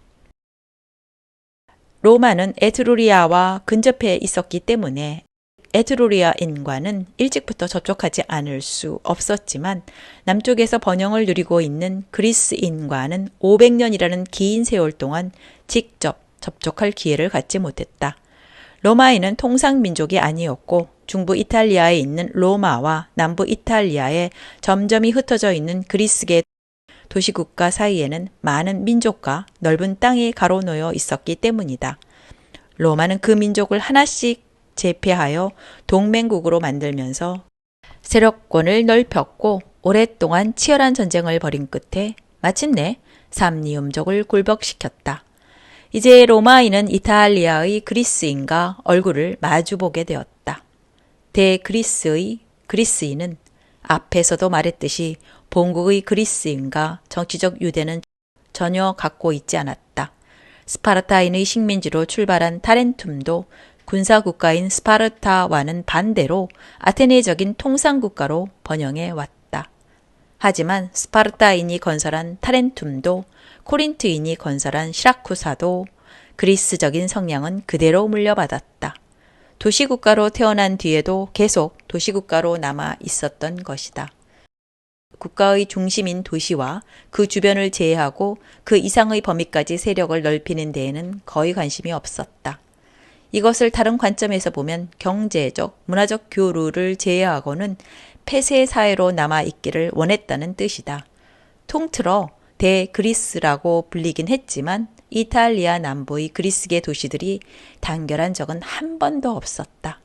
로마는 에트루리아와 근접해 있었기 때문에 에트루리아인과는 일찍부터 접촉하지 않을 수 없었지만 남쪽에서 번영을 누리고 있는 그리스인과는 500년이라는 긴 세월 동안 직접 접촉할 기회를 갖지 못했다. 로마인은 통상민족이 아니었고 중부 이탈리아에 있는 로마와 남부 이탈리아에 점점이 흩어져 있는 그리스계 도시국가 사이에는 많은 민족과 넓은 땅이 가로놓여 있었기 때문이다. 로마는 그 민족을 하나씩 제패하여 동맹국으로 만들면서 세력권을 넓혔고 오랫동안 치열한 전쟁을 벌인 끝에 마침내 삼리움족을 굴복시켰다. 이제 로마인은 이탈리아의 그리스인과 얼굴을 마주보게 되었다. 대그리스의 그리스인은 앞에서도 말했듯이 본국의 그리스인과 정치적 유대는 전혀 갖고 있지 않았다. 스파르타인의 식민지로 출발한 타렌툼도 군사국가인 스파르타와는 반대로 아테네적인 통상국가로 번영해 왔다. 하지만 스파르타인이 건설한 타렌툼도 코린트인이 건설한 시라쿠사도 그리스적인 성향은 그대로 물려받았다. 도시국가로 태어난 뒤에도 계속 도시국가로 남아 있었던 것이다. 국가의 중심인 도시와 그 주변을 제외하고 그 이상의 범위까지 세력을 넓히는 데에는 거의 관심이 없었다. 이것을 다른 관점에서 보면 경제적, 문화적 교류를 제외하고는 폐쇄 사회로 남아있기를 원했다는 뜻이다. 통틀어 대그리스라고 불리긴 했지만 이탈리아 남부의 그리스계 도시들이 단결한 적은 한 번도 없었다.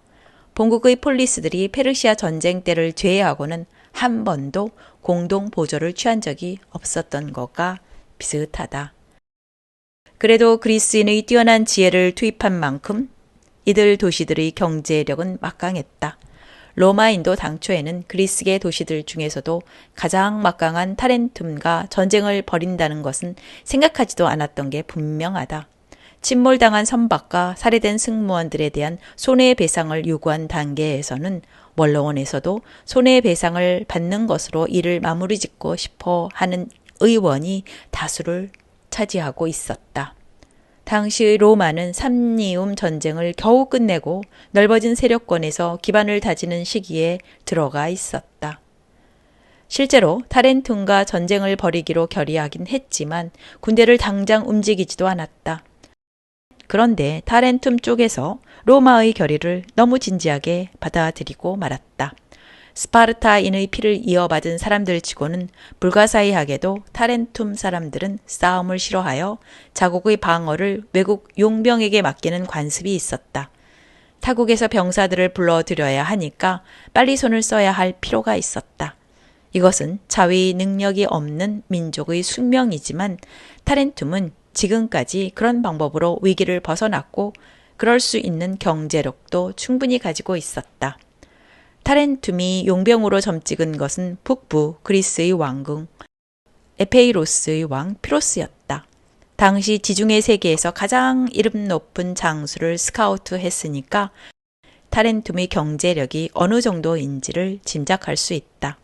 본국의 폴리스들이 페르시아 전쟁 때를 제외하고는 한 번도 공동 보조를 취한 적이 없었던 것과 비슷하다. 그래도 그리스인의 뛰어난 지혜를 투입한 만큼 이들 도시들의 경제력은 막강했다. 로마인도 당초에는 그리스계 도시들 중에서도 가장 막강한 타렌툼과 전쟁을 벌인다는 것은 생각하지도 않았던 게 분명하다. 침몰당한 선박과 살해된 승무원들에 대한 손해배상을 요구한 단계에서는 원로원에서도 손해배상을 받는 것으로 이를 마무리 짓고 싶어 하는 의원이 다수를 차지하고 있었다. 당시 로마는 삼리움 전쟁을 겨우 끝내고 넓어진 세력권에서 기반을 다지는 시기에 들어가 있었다. 실제로 타렌tum과 전쟁을 벌이기로 결의하긴 했지만 군대를 당장 움직이지도 않았다. 그런데 타렌tum 쪽에서 로마의 결의를 너무 진지하게 받아들이고 말았다. 스파르타인의 피를 이어받은 사람들 치고는 불가사의하게도 타렌tum 사람들은 싸움을 싫어하여 자국의 방어를 외국 용병에게 맡기는 관습이 있었다. 타국에서 병사들을 불러들여야 하니까 빨리 손을 써야 할 필요가 있었다. 이것은 자위 능력이 없는 민족의 숙명이지만 타렌tum은 지금까지 그런 방법으로 위기를 벗어났고 그럴 수 있는 경제력도 충분히 가지고 있었다. 타렌tum이 용병으로 점찍은 것은 북부 그리스의 왕궁 에페이로스의 왕 피로스였다. 당시 지중해 세계에서 가장 이름 높은 장수를 스카우트했으니까 타렌tum의 경제력이 어느 정도인지를 짐작할 수 있다.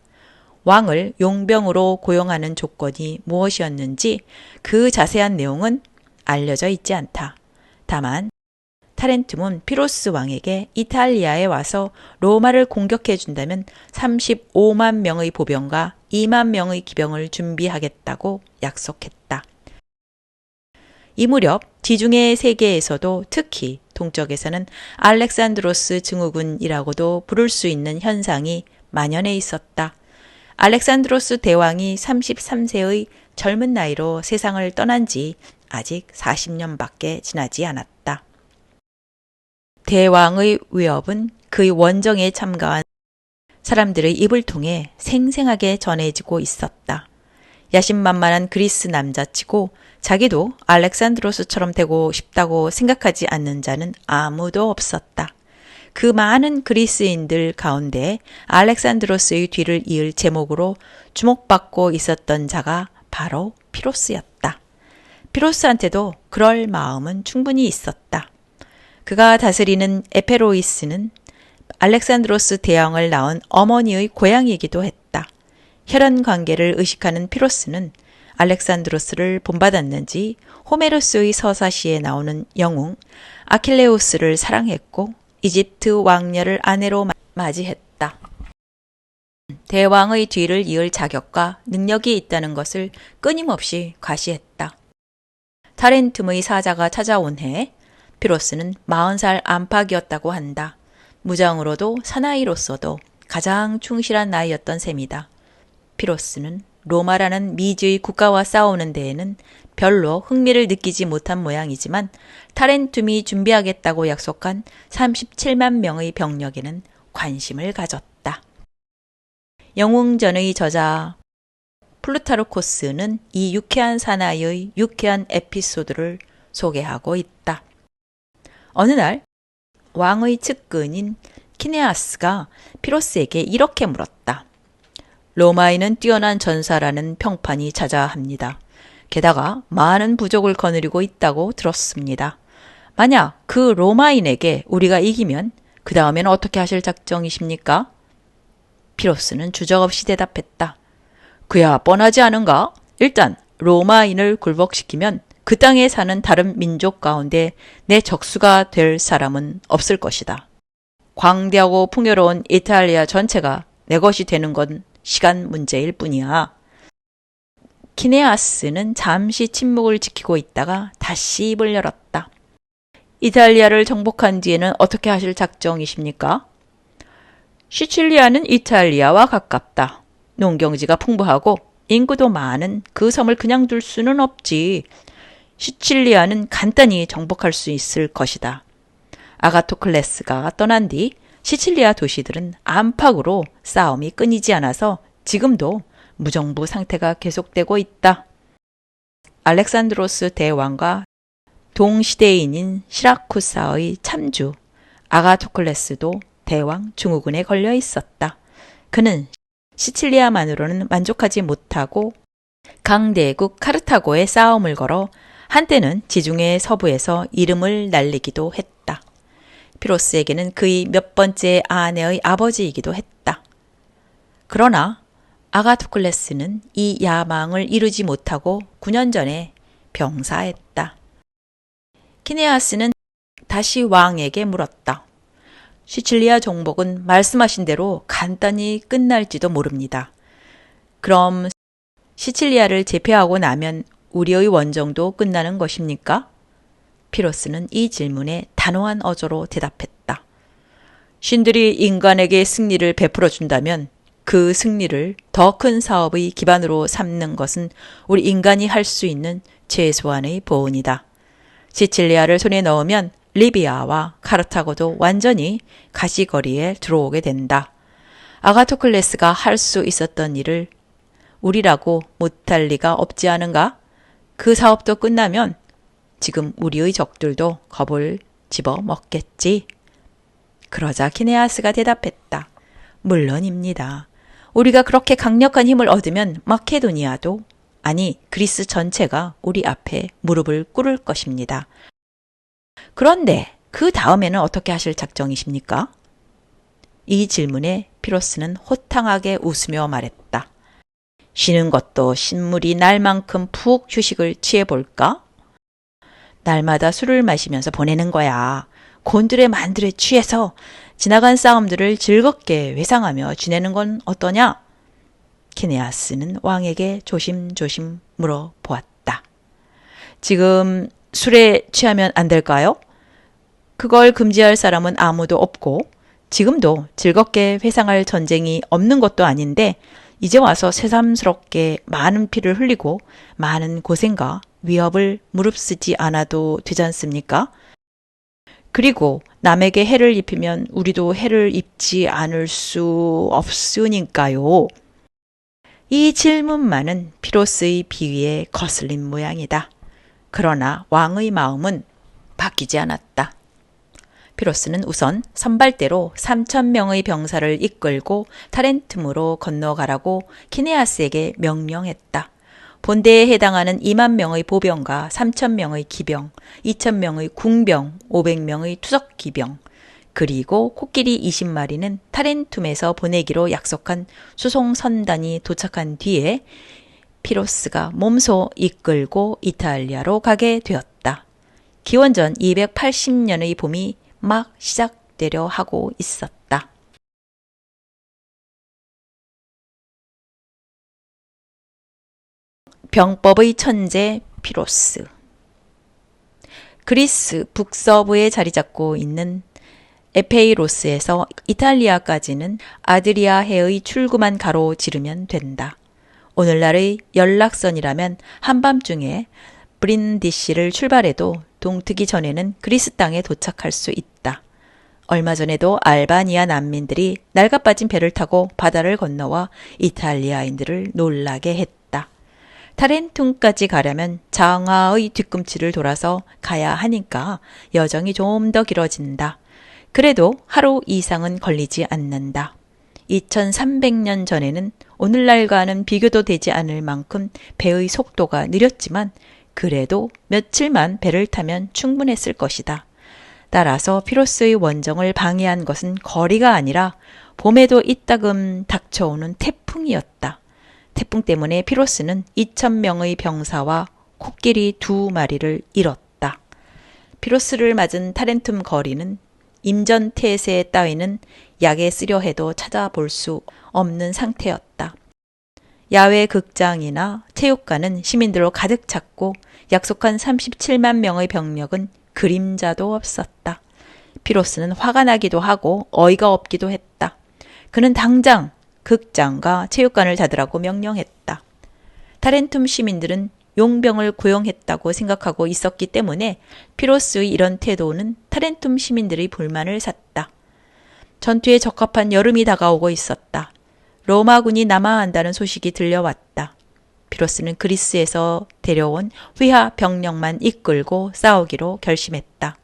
왕을 용병으로 고용하는 조건이 무엇이었는지 그 자세한 내용은 알려져 있지 않다. 다만 타렌tum은 피로스 왕에게 이탈리아에 와서 로마를 공격해 준다면 35만 명의 보병과 2만 명의 기병을 준비하겠다고 약속했다. 이 무렵 지중해 세계에서도 특히 동쪽에서는 알렉산드로스 증후군이라고도 부를 수 있는 현상이 만연해 있었다. 알렉산드로스 대왕이 33세의 젊은 나이로 세상을 떠난 지 아직 40년밖에 지나지 않았다. 대왕의 위협은 그의 원정에 참가한 사람들의 입을 통해 생생하게 전해지고 있었다. 야심만만한 그리스 남자치고 자기도 알렉산드로스처럼 되고 싶다고 생각하지 않는 자는 아무도 없었다. 그 많은 그리스인들 가운데 알렉산드로스의 뒤를 이을 제목으로 주목받고 있었던 자가 바로 피로스였다. 피로스한테도 그럴 마음은 충분히 있었다. 그가 다스리는 에페로이스는 알렉산드로스 대왕을 낳은 어머니의 고향이기도 했다. 혈연 관계를 의식하는 피로스는 알렉산드로스를 본받았는지 호메로스의 서사시에 나오는 영웅 아킬레우스를 사랑했고 이집트 왕녀를 아내로 맞이했다. 대왕의 뒤를 이을 자격과 능력이 있다는 것을 끊임없이 과시했다. 타렌tum의 사자가 찾아온 해 피로스는 40살 안팎이었다고 한다. 무장으로도 사나이로서도 가장 충실한 나이였던 셈이다. 피로스는 로마라는 미지의 국가와 싸우는 데에는 별로 흥미를 느끼지 못한 모양이지만 타렌툼이 준비하겠다고 약속한 37만 명의 병력에는 관심을 가졌다. 영웅전의 저자 플루타르코스는 이 유쾌한 사나이의 유쾌한 에피소드를 소개하고 있다. 어느 날 왕의 측근인 키네아스가 피로스에게 이렇게 물었다. 로마인은 뛰어난 전사라는 평판이 자자합니다. 게다가 많은 부족을 거느리고 있다고 들었습니다. 만약 그 로마인에게 우리가 이기면 그 다음에는 어떻게 하실 작정이십니까? 피로스는 주저없이 대답했다. 그야 뻔하지 않은가? 일단 로마인을 굴복시키면 그 땅에 사는 다른 민족 가운데 내 적수가 될 사람은 없을 것이다. 광대하고 풍요로운 이탈리아 전체가 내 것이 되는 건 시간 문제일 뿐이야. 키네아스는 잠시 침묵을 지키고 있다가 다시 입을 열었다. 이탈리아를 정복한 뒤에는 어떻게 하실 작정이십니까? 시칠리아는 이탈리아와 가깝다. 농경지가 풍부하고 인구도 많은 그 섬을 그냥 둘 수는 없지. 시칠리아는 간단히 정복할 수 있을 것이다. 아가토클레스가 떠난 뒤 시칠리아 도시들은 안팎으로 싸움이 끊이지 않아서 지금도 무정부 상태가 계속되고 있다. 알렉산드로스 대왕과 동시대인인 시라쿠사의 참주 아가토클레스도 대왕 증후군에 걸려 있었다. 그는 시칠리아만으로는 만족하지 못하고 강대국 카르타고에 싸움을 걸어 한때는 지중해 서부에서 이름을 날리기도 했다. 피로스에게는 그의 몇 번째 아내의 아버지이기도 했다. 그러나 아가토클레스는 이 야망을 이루지 못하고 9년 전에 병사했다. 키네아스는 다시 왕에게 물었다. 시칠리아 정복은 말씀하신 대로 간단히 끝날지도 모릅니다. 그럼 시칠리아를 제패하고 나면 우리의 원정도 끝나는 것입니까? 피로스는 이 질문에 단호한 어조로 대답했다. 신들이 인간에게 승리를 베풀어 준다면 그 승리를 더 큰 사업의 기반으로 삼는 것은 우리 인간이 할 수 있는 최소한의 보은이다. 시칠리아를 손에 넣으면 리비아와 카르타고도 완전히 가시거리에 들어오게 된다. 아가토클레스가 할 수 있었던 일을 우리라고 못할 리가 없지 않은가? 그 사업도 끝나면 지금 우리의 적들도 겁을 집어먹겠지. 그러자 키네아스가 대답했다. 물론입니다. 우리가 그렇게 강력한 힘을 얻으면 마케도니아도 아니 그리스 전체가 우리 앞에 무릎을 꿇을 것입니다. 그런데 그 다음에는 어떻게 하실 작정이십니까? 이 질문에 피로스는 호탕하게 웃으며 말했다. 쉬는 것도 신물이 날 만큼 푹 휴식을 취해볼까? 날마다 술을 마시면서 보내는 거야. 곤드레 만드레 취해서 지나간 싸움들을 즐겁게 회상하며 지내는 건 어떠냐? 키네아스는 왕에게 조심조심 물어보았다. 지금 술에 취하면 안 될까요? 그걸 금지할 사람은 아무도 없고 지금도 즐겁게 회상할 전쟁이 없는 것도 아닌데 이제 와서 새삼스럽게 많은 피를 흘리고 많은 고생과 위협을 무릅쓰지 않아도 되지 않습니까? 그리고 남에게 해를 입히면 우리도 해를 입지 않을 수 없으니까요. 이 질문만은 피로스의 비위에 거슬린 모양이다. 그러나 왕의 마음은 바뀌지 않았다. 피로스는 우선 선발대로 3,000명의 병사를 이끌고 타렌툼으로 건너가라고 키네아스에게 명령했다. 본대에 해당하는 2만 명의 보병과 3,000명의 기병, 2,000명의 궁병, 500명의 투석 기병, 그리고 코끼리 20마리는 타렌툼에서 보내기로 약속한 수송 선단이 도착한 뒤에 피로스가 몸소 이끌고 이탈리아로 가게 되었다. 기원전 280년의 봄이 막 시작되려 하고 있었다. 병법의 천재 피로스. 그리스 북서부에 자리 잡고 있는 에페이로스에서 이탈리아까지는 아드리아 해의 출구만 가로지르면 된다. 오늘날의 연락선이라면 한밤중에 브린디시를 출발해도 동트기 전에는 그리스 땅에 도착할 수 있다. 얼마 전에도 알바니아 난민들이 낡아빠진 배를 타고 바다를 건너와 이탈리아인들을 놀라게 했다. 타렌tum까지 가려면 장화의 뒤꿈치를 돌아서 가야 하니까 여정이 좀 더 길어진다. 그래도 하루 이상은 걸리지 않는다. 2300년 전에는 오늘날과는 비교도 되지 않을 만큼 배의 속도가 느렸지만 그래도 며칠만 배를 타면 충분했을 것이다. 따라서 피로스의 원정을 방해한 것은 거리가 아니라 봄에도 이따금 닥쳐오는 태풍이었다. 태풍 때문에 피로스는 2000명의 병사와 코끼리 2마리를 잃었다. 피로스를 맞은 타렌툼 거리는 임전태세 따위는 약에 쓰려 해도 찾아볼 수 없는 상태였다. 야외 극장이나 체육관은 시민들로 가득 찼고 약속한 37만 명의 병력은 그림자도 없었다. 피로스는 화가 나기도 하고 어이가 없기도 했다. 그는 당장 극장과 체육관을 닫으라고 명령했다. 타렌툼 시민들은 용병을 고용했다고 생각하고 있었기 때문에 피로스의 이런 태도는 타렌툼 시민들의 불만을 샀다. 전투에 적합한 여름이 다가오고 있었다. 로마군이 남하한다는 소식이 들려왔다. 피로스는 그리스에서 데려온 휘하 병력만 이끌고 싸우기로 결심했다.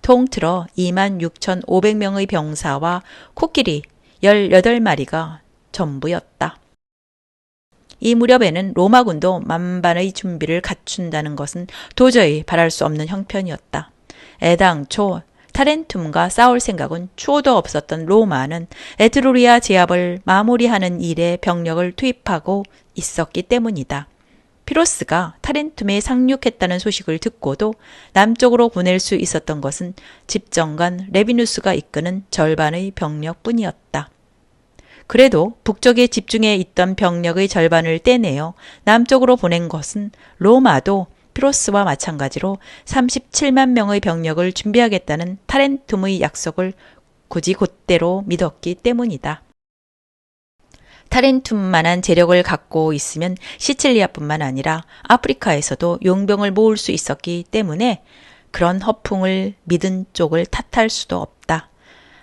통틀어 26,500명의 병사와 코끼리 18마리가 전부였다. 이 무렵에는 로마군도 만반의 준비를 갖춘다는 것은 도저히 바랄 수 없는 형편이었다. 애당초 타렌툼과 싸울 생각은 추호도 없었던 로마는 에트루리아 제압을 마무리하는 일에 병력을 투입하고 있었기 때문이다. 피로스가 타렌툼에 상륙했다는 소식을 듣고도 남쪽으로 보낼 수 있었던 것은 집정관 레비누스가 이끄는 절반의 병력뿐이었다. 그래도 북쪽에 집중해 있던 병력의 절반을 떼내어 남쪽으로 보낸 것은 로마도 피로스와 마찬가지로 37만 명의 병력을 준비하겠다는 타렌툼의 약속을 굳이 곧대로 믿었기 때문이다. 타렌툼만한 재력을 갖고 있으면 시칠리아뿐만 아니라 아프리카에서도 용병을 모을 수 있었기 때문에 그런 허풍을 믿은 쪽을 탓할 수도 없다.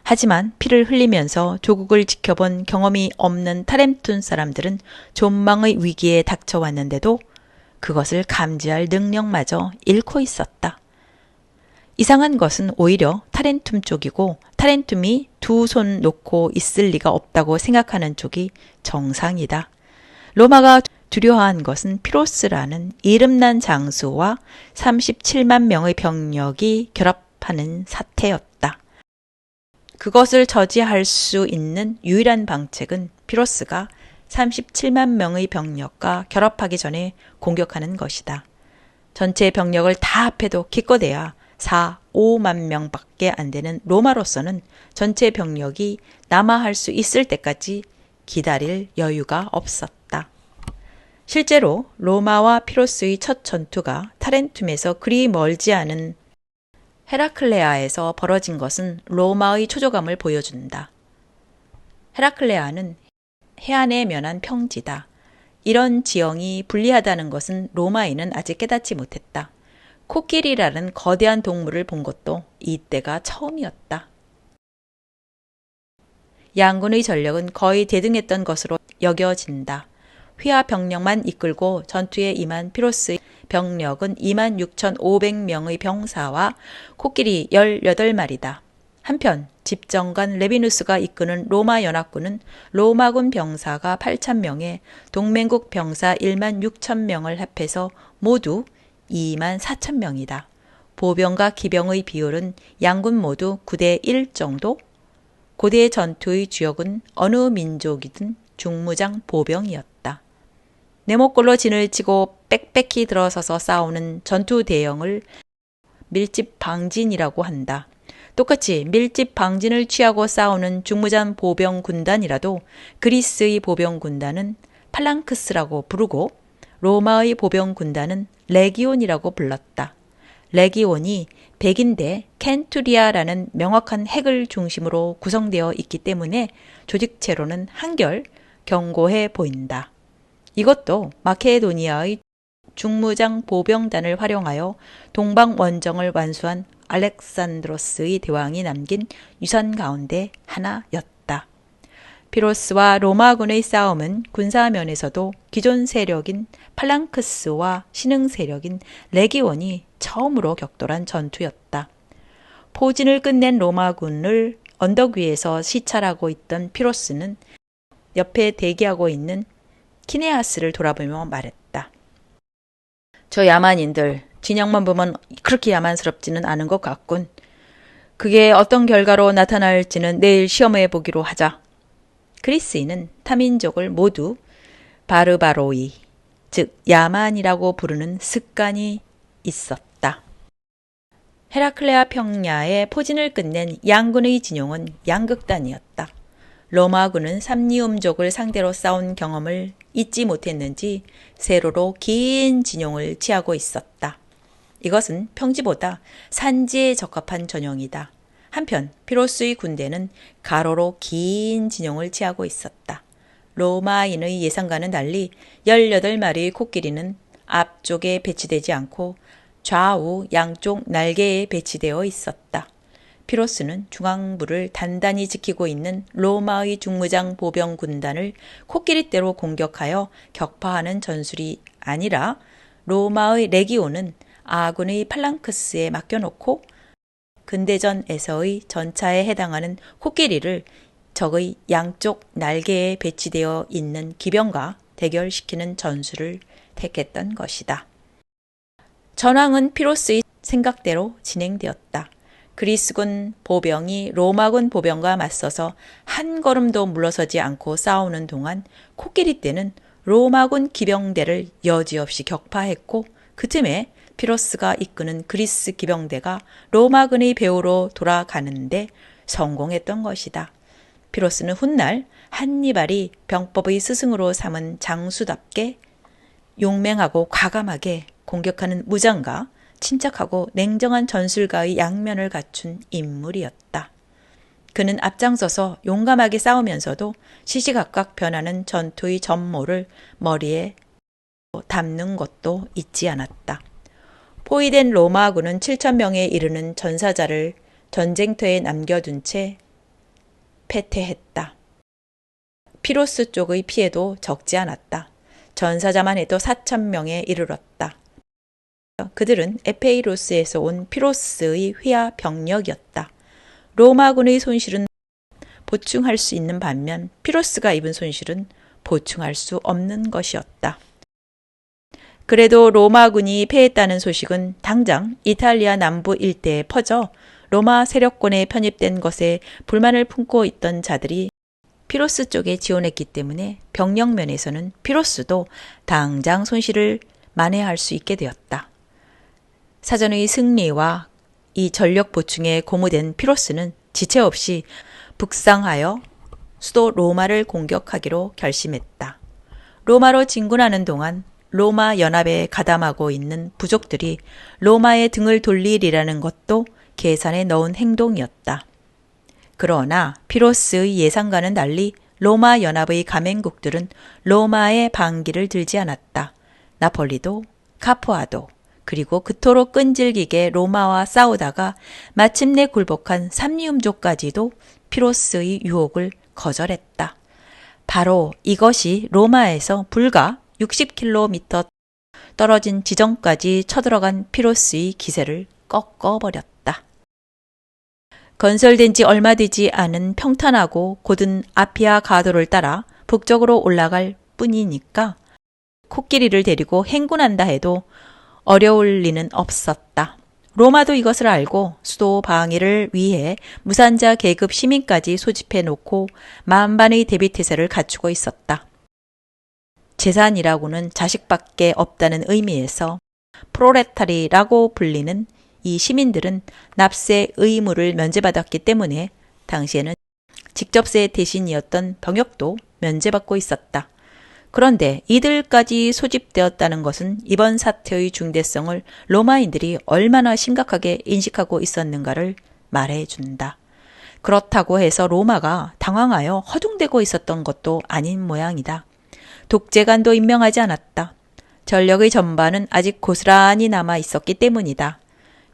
하지만 피를 흘리면서 조국을 지켜본 경험이 없는 타렌툰 사람들은 존망의 위기에 닥쳐왔는데도 그것을 감지할 능력마저 잃고 있었다. 이상한 것은 오히려 타렌툼 쪽이고 타렌툼이 두 손 놓고 있을 리가 없다고 생각하는 쪽이 정상이다. 로마가 두려워한 것은 피로스라는 이름난 장수와 37만 명의 병력이 결합하는 사태였다. 그것을 저지할 수 있는 유일한 방책은 피로스가 37만 명의 병력과 결합하기 전에 공격하는 것이다. 전체 병력을 다 합해도 기껏해야 4, 5만 명밖에 안 되는 로마로서는 전체 병력이 남하할 수 있을 때까지 기다릴 여유가 없었다. 실제로 로마와 피로스의 첫 전투가 타렌툼에서 그리 멀지 않은 헤라클레아에서 벌어진 것은 로마의 초조감을 보여준다. 헤라클레아는 해안에 면한 평지다. 이런 지형이 불리하다는 것은 로마인은 아직 깨닫지 못했다. 코끼리라는 거대한 동물을 본 것도 이때가 처음이었다. 양군의 전력은 거의 대등했던 것으로 여겨진다. 휘하 병력만 이끌고 전투에 임한 피로스의 병력은 26,500명의 병사와 코끼리 18마리다. 한편 집정관 레비누스가 이끄는 로마 연합군은 로마군 병사가 8,000명에 동맹국 병사 16,000명을 합해서 모두 24,000명이다. 보병과 기병의 비율은 양군 모두 9대 1 정도? 고대 전투의 주역은 어느 민족이든 중무장 보병이었다. 네모꼴로 진을 치고 빽빽히 들어서서 싸우는 전투 대형을 밀집방진이라고 한다. 똑같이 밀집방진을 취하고 싸우는 중무장 보병 군단이라도 그리스의 보병 군단은 팔랑크스라고 부르고 로마의 보병 군단은 레기온이라고 불렀다. 레기온이 백인데 켄투리아라는 명확한 핵을 중심으로 구성되어 있기 때문에 조직체로는 한결 견고해 보인다. 이것도 마케도니아의 중무장 보병단을 활용하여 동방 원정을 완수한 알렉산드로스의 대왕이 남긴 유산 가운데 하나였다. 피로스와 로마군의 싸움은 군사면에서도 기존 세력인 팔랑크스와 신흥 세력인 레기온이 처음으로 격돌한 전투였다. 포진을 끝낸 로마군을 언덕 위에서 시찰하고 있던 피로스는 옆에 대기하고 있는 키네아스를 돌아보며 말했다. 저 야만인들, 진영만 보면 그렇게 야만스럽지는 않은 것 같군. 그게 어떤 결과로 나타날지는 내일 시험해 보기로 하자. 그리스인은 타민족을 모두 바르바로이, 즉 야만이라고 부르는 습관이 있었다. 헤라클레아 평야의 포진을 끝낸 양군의 진용은 양극단이었다. 로마군은 삼리움족을 상대로 싸운 경험을 잊지 못했는지 세로로 긴 진용을 취하고 있었다. 이것은 평지보다 산지에 적합한 전형이다. 한편 피로스의 군대는 가로로 긴 진용을 취하고 있었다. 로마인의 예상과는 달리 18마리의 코끼리는 앞쪽에 배치되지 않고 좌우 양쪽 날개에 배치되어 있었다. 피로스는 중앙부를 단단히 지키고 있는 로마의 중무장 보병 군단을 코끼리떼로 공격하여 격파하는 전술이 아니라 로마의 레기온은 아군의 팔랑크스에 맡겨놓고 근대전에서의 전차에 해당하는 코끼리를 적의 양쪽 날개에 배치되어 있는 기병과 대결시키는 전술을 택했던 것이다. 전황은 피로스의 생각대로 진행되었다. 그리스군 보병이 로마군 보병과 맞서서 한 걸음도 물러서지 않고 싸우는 동안 코끼리떼는 로마군 기병대를 여지없이 격파했고 그 틈에 피로스가 이끄는 그리스 기병대가 로마군의 배후로 돌아가는데 성공했던 것이다. 피로스는 훗날 한니발이 병법의 스승으로 삼은 장수답게 용맹하고 과감하게 공격하는 무장과 침착하고 냉정한 전술가의 양면을 갖춘 인물이었다. 그는 앞장서서 용감하게 싸우면서도 시시각각 변하는 전투의 전모를 머리에 담는 것도 잊지 않았다. 포위된 로마군은 7,000명에 이르는 전사자를 전쟁터에 남겨둔 채 패퇴했다. 피로스 쪽의 피해도 적지 않았다. 전사자만 해도 4,000명에 이르렀다. 그들은 에페이로스에서 온 피로스의 휘하 병력이었다. 로마군의 손실은 보충할 수 있는 반면 피로스가 입은 손실은 보충할 수 없는 것이었다. 그래도 로마군이 패했다는 소식은 당장 이탈리아 남부 일대에 퍼져 로마 세력권에 편입된 것에 불만을 품고 있던 자들이 피로스 쪽에 지원했기 때문에 병력 면에서는 피로스도 당장 손실을 만회할 수 있게 되었다. 사전의 승리와 이 전력 보충에 고무된 피로스는 지체 없이 북상하여 수도 로마를 공격하기로 결심했다. 로마로 진군하는 동안 로마 연합에 가담하고 있는 부족들이 로마의 등을 돌리리라는 것도 계산에 넣은 행동이었다. 그러나 피로스의 예상과는 달리 로마 연합의 가맹국들은 로마의 반기를 들지 않았다. 나폴리도, 카푸아도, 그리고 그토록 끈질기게 로마와 싸우다가 마침내 굴복한 삼리움족까지도 피로스의 유혹을 거절했다. 바로 이것이 로마에서 불과 60km 떨어진 지점까지 쳐들어간 피로스의 기세를 꺾어버렸다. 건설된 지 얼마 되지 않은 평탄하고 곧은 아피아 가도를 따라 북쪽으로 올라갈 뿐이니까 코끼리를 데리고 행군한다 해도 어려울 리는 없었다. 로마도 이것을 알고 수도 방위를 위해 무산자 계급 시민까지 소집해 놓고 만반의 대비태세를 갖추고 있었다. 재산이라고는 자식밖에 없다는 의미에서 프로레타리라고 불리는 이 시민들은 납세 의무를 면제받았기 때문에 당시에는 직접세 대신이었던 병역도 면제받고 있었다. 그런데 이들까지 소집되었다는 것은 이번 사태의 중대성을 로마인들이 얼마나 심각하게 인식하고 있었는가를 말해준다. 그렇다고 해서 로마가 당황하여 허둥대고 있었던 것도 아닌 모양이다. 독재관도 임명하지 않았다. 전력의 전반은 아직 고스란히 남아 있었기 때문이다.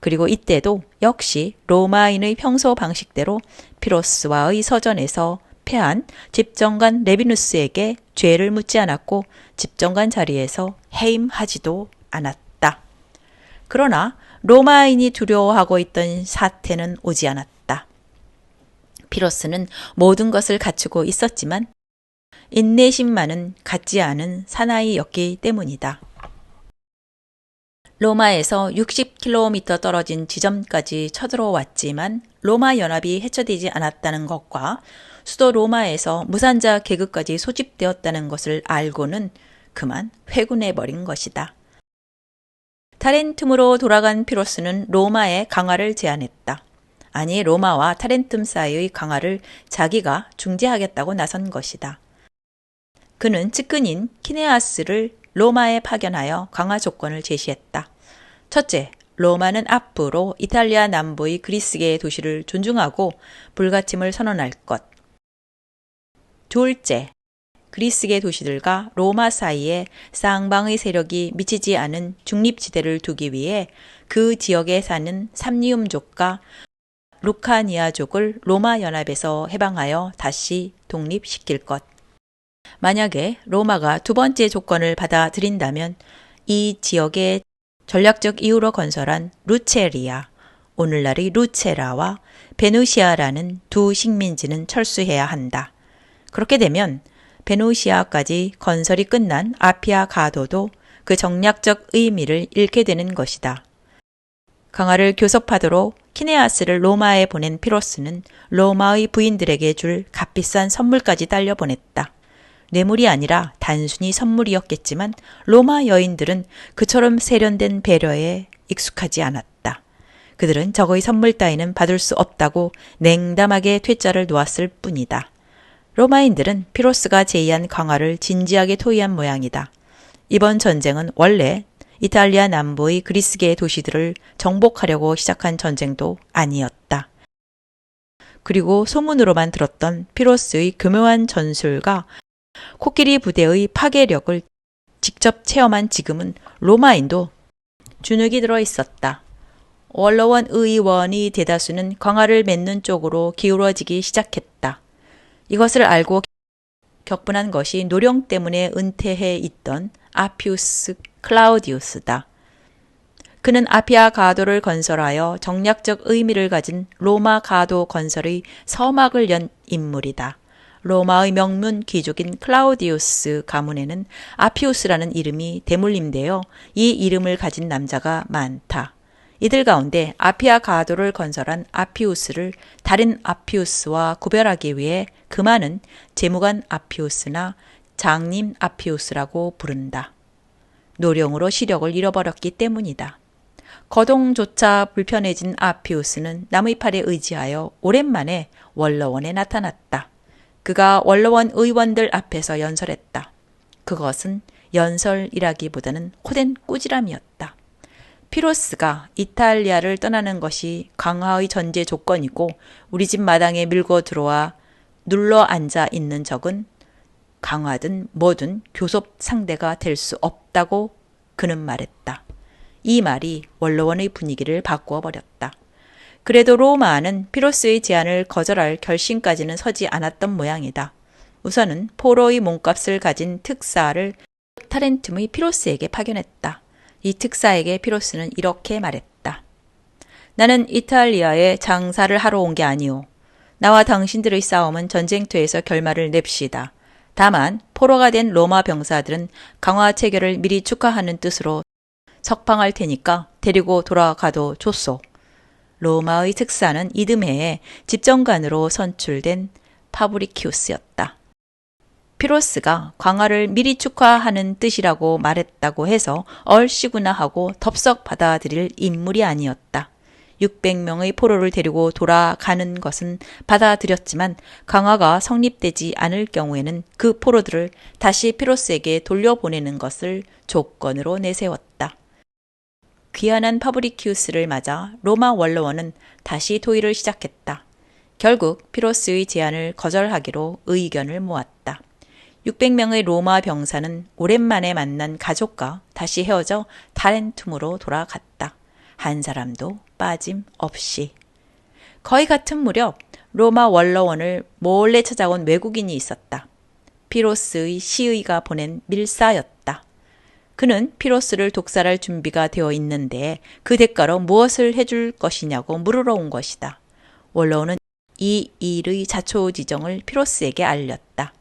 그리고 이때도 역시 로마인의 평소 방식대로 피로스와의 서전에서 패한 집정관 레비누스에게 죄를 묻지 않았고 집정관 자리에서 해임하지도 않았다. 그러나 로마인이 두려워하고 있던 사태는 오지 않았다. 피로스는 모든 것을 갖추고 있었지만 인내심만은 갖지 않은 사나이였기 때문이다. 로마에서 60km 떨어진 지점까지 쳐들어왔지만 로마 연합이 해체되지 않았다는 것과 수도 로마에서 무산자 계급까지 소집되었다는 것을 알고는 그만 회군해버린 것이다. 타렌툼으로 돌아간 피로스는 로마의 강화를 제안했다. 아니, 로마와 타렌툼 사이의 강화를 자기가 중재하겠다고 나선 것이다. 그는 측근인 키네아스를 로마에 파견하여 강화 조건을 제시했다. 첫째, 로마는 앞으로 이탈리아 남부의 그리스계의 도시를 존중하고 불가침을 선언할 것. 둘째, 그리스계 도시들과 로마 사이에 쌍방의 세력이 미치지 않은 중립지대를 두기 위해 그 지역에 사는 삼리움족과 루카니아족을 로마 연합에서 해방하여 다시 독립시킬 것. 만약에 로마가 두 번째 조건을 받아들인다면 이 지역의 전략적 이유로 건설한 루체리아, 오늘날의 루체라와 베누시아라는 두 식민지는 철수해야 한다. 그렇게 되면 베누시아까지 건설이 끝난 아피아 가도도 그 정략적 의미를 잃게 되는 것이다. 강화를 교섭하도록 키네아스를 로마에 보낸 피로스는 로마의 부인들에게 줄 값비싼 선물까지 딸려 보냈다. 뇌물이 아니라 단순히 선물이었겠지만 로마 여인들은 그처럼 세련된 배려에 익숙하지 않았다. 그들은 저거의 선물 따위는 받을 수 없다고 냉담하게 퇴짜를 놓았을 뿐이다. 로마인들은 피로스가 제의한 강화를 진지하게 토의한 모양이다. 이번 전쟁은 원래 이탈리아 남부의 그리스계의 도시들을 정복하려고 시작한 전쟁도 아니었다. 그리고 소문으로만 들었던 피로스의 교묘한 전술과 코끼리 부대의 파괴력을 직접 체험한 지금은 로마인도 주눅이 들어 있었다. 원로원 의원이 대다수는 강화를 맺는 쪽으로 기울어지기 시작했다. 이것을 알고 격분한 것이 노령 때문에 은퇴해 있던 아피우스 클라우디우스다. 그는 아피아 가도를 건설하여 정략적 의미를 가진 로마 가도 건설의 서막을 연 인물이다. 로마의 명문 귀족인 클라우디우스 가문에는 아피우스라는 이름이 대물림되어 이 이름을 가진 남자가 많다. 이들 가운데 아피아 가도를 건설한 아피우스를 다른 아피우스와 구별하기 위해 그만은 재무관 아피우스나 장님 아피우스라고 부른다. 노령으로 시력을 잃어버렸기 때문이다. 거동조차 불편해진 아피우스는 남의 팔에 의지하여 오랜만에 원로원에 나타났다. 그가 원로원 의원들 앞에서 연설했다. 그것은 연설이라기보다는 호된 꾸지람이었다. 피로스가 이탈리아를 떠나는 것이 강화의 전제 조건이고 우리 집 마당에 밀고 들어와 눌러 앉아 있는 적은 강화든 뭐든 교섭 상대가 될 수 없다고 그는 말했다. 이 말이 원로원의 분위기를 바꾸어 버렸다. 그래도 로마는 피로스의 제안을 거절할 결심까지는 서지 않았던 모양이다. 우선은 포로의 몸값을 가진 특사를 타렌툼의 피로스에게 파견했다. 이 특사에게 피로스는 이렇게 말했다. 나는 이탈리아에 장사를 하러 온 게 아니오. 나와 당신들의 싸움은 전쟁터에서 결말을 냅시다. 다만 포로가 된 로마 병사들은 강화 체결을 미리 축하하는 뜻으로 석방할 테니까 데리고 돌아가도 좋소. 로마의 특사는 이듬해에 집정관으로 선출된 파브리키우스였다. 피로스가 강화를 미리 축하하는 뜻이라고 말했다고 해서 얼씨구나 하고 덥석 받아들일 인물이 아니었다. 600명의 포로를 데리고 돌아가는 것은 받아들였지만 강화가 성립되지 않을 경우에는 그 포로들을 다시 피로스에게 돌려보내는 것을 조건으로 내세웠다. 귀환한 파브리키우스를 맞아 로마 원로원은 다시 토의를 시작했다. 결국 피로스의 제안을 거절하기로 의견을 모았다. 600명의 로마 병사는 오랜만에 만난 가족과 다시 헤어져 타렌툼으로 돌아갔다. 한 사람도 빠짐없이. 거의 같은 무렵 로마 원로원을 몰래 찾아온 외국인이 있었다. 피로스의 시의가 보낸 밀사였다. 그는 피로스를 독살할 준비가 되어 있는데 그 대가로 무엇을 해줄 것이냐고 물으러 온 것이다. 원로원은 이 일의 자초지정을 피로스에게 알렸다.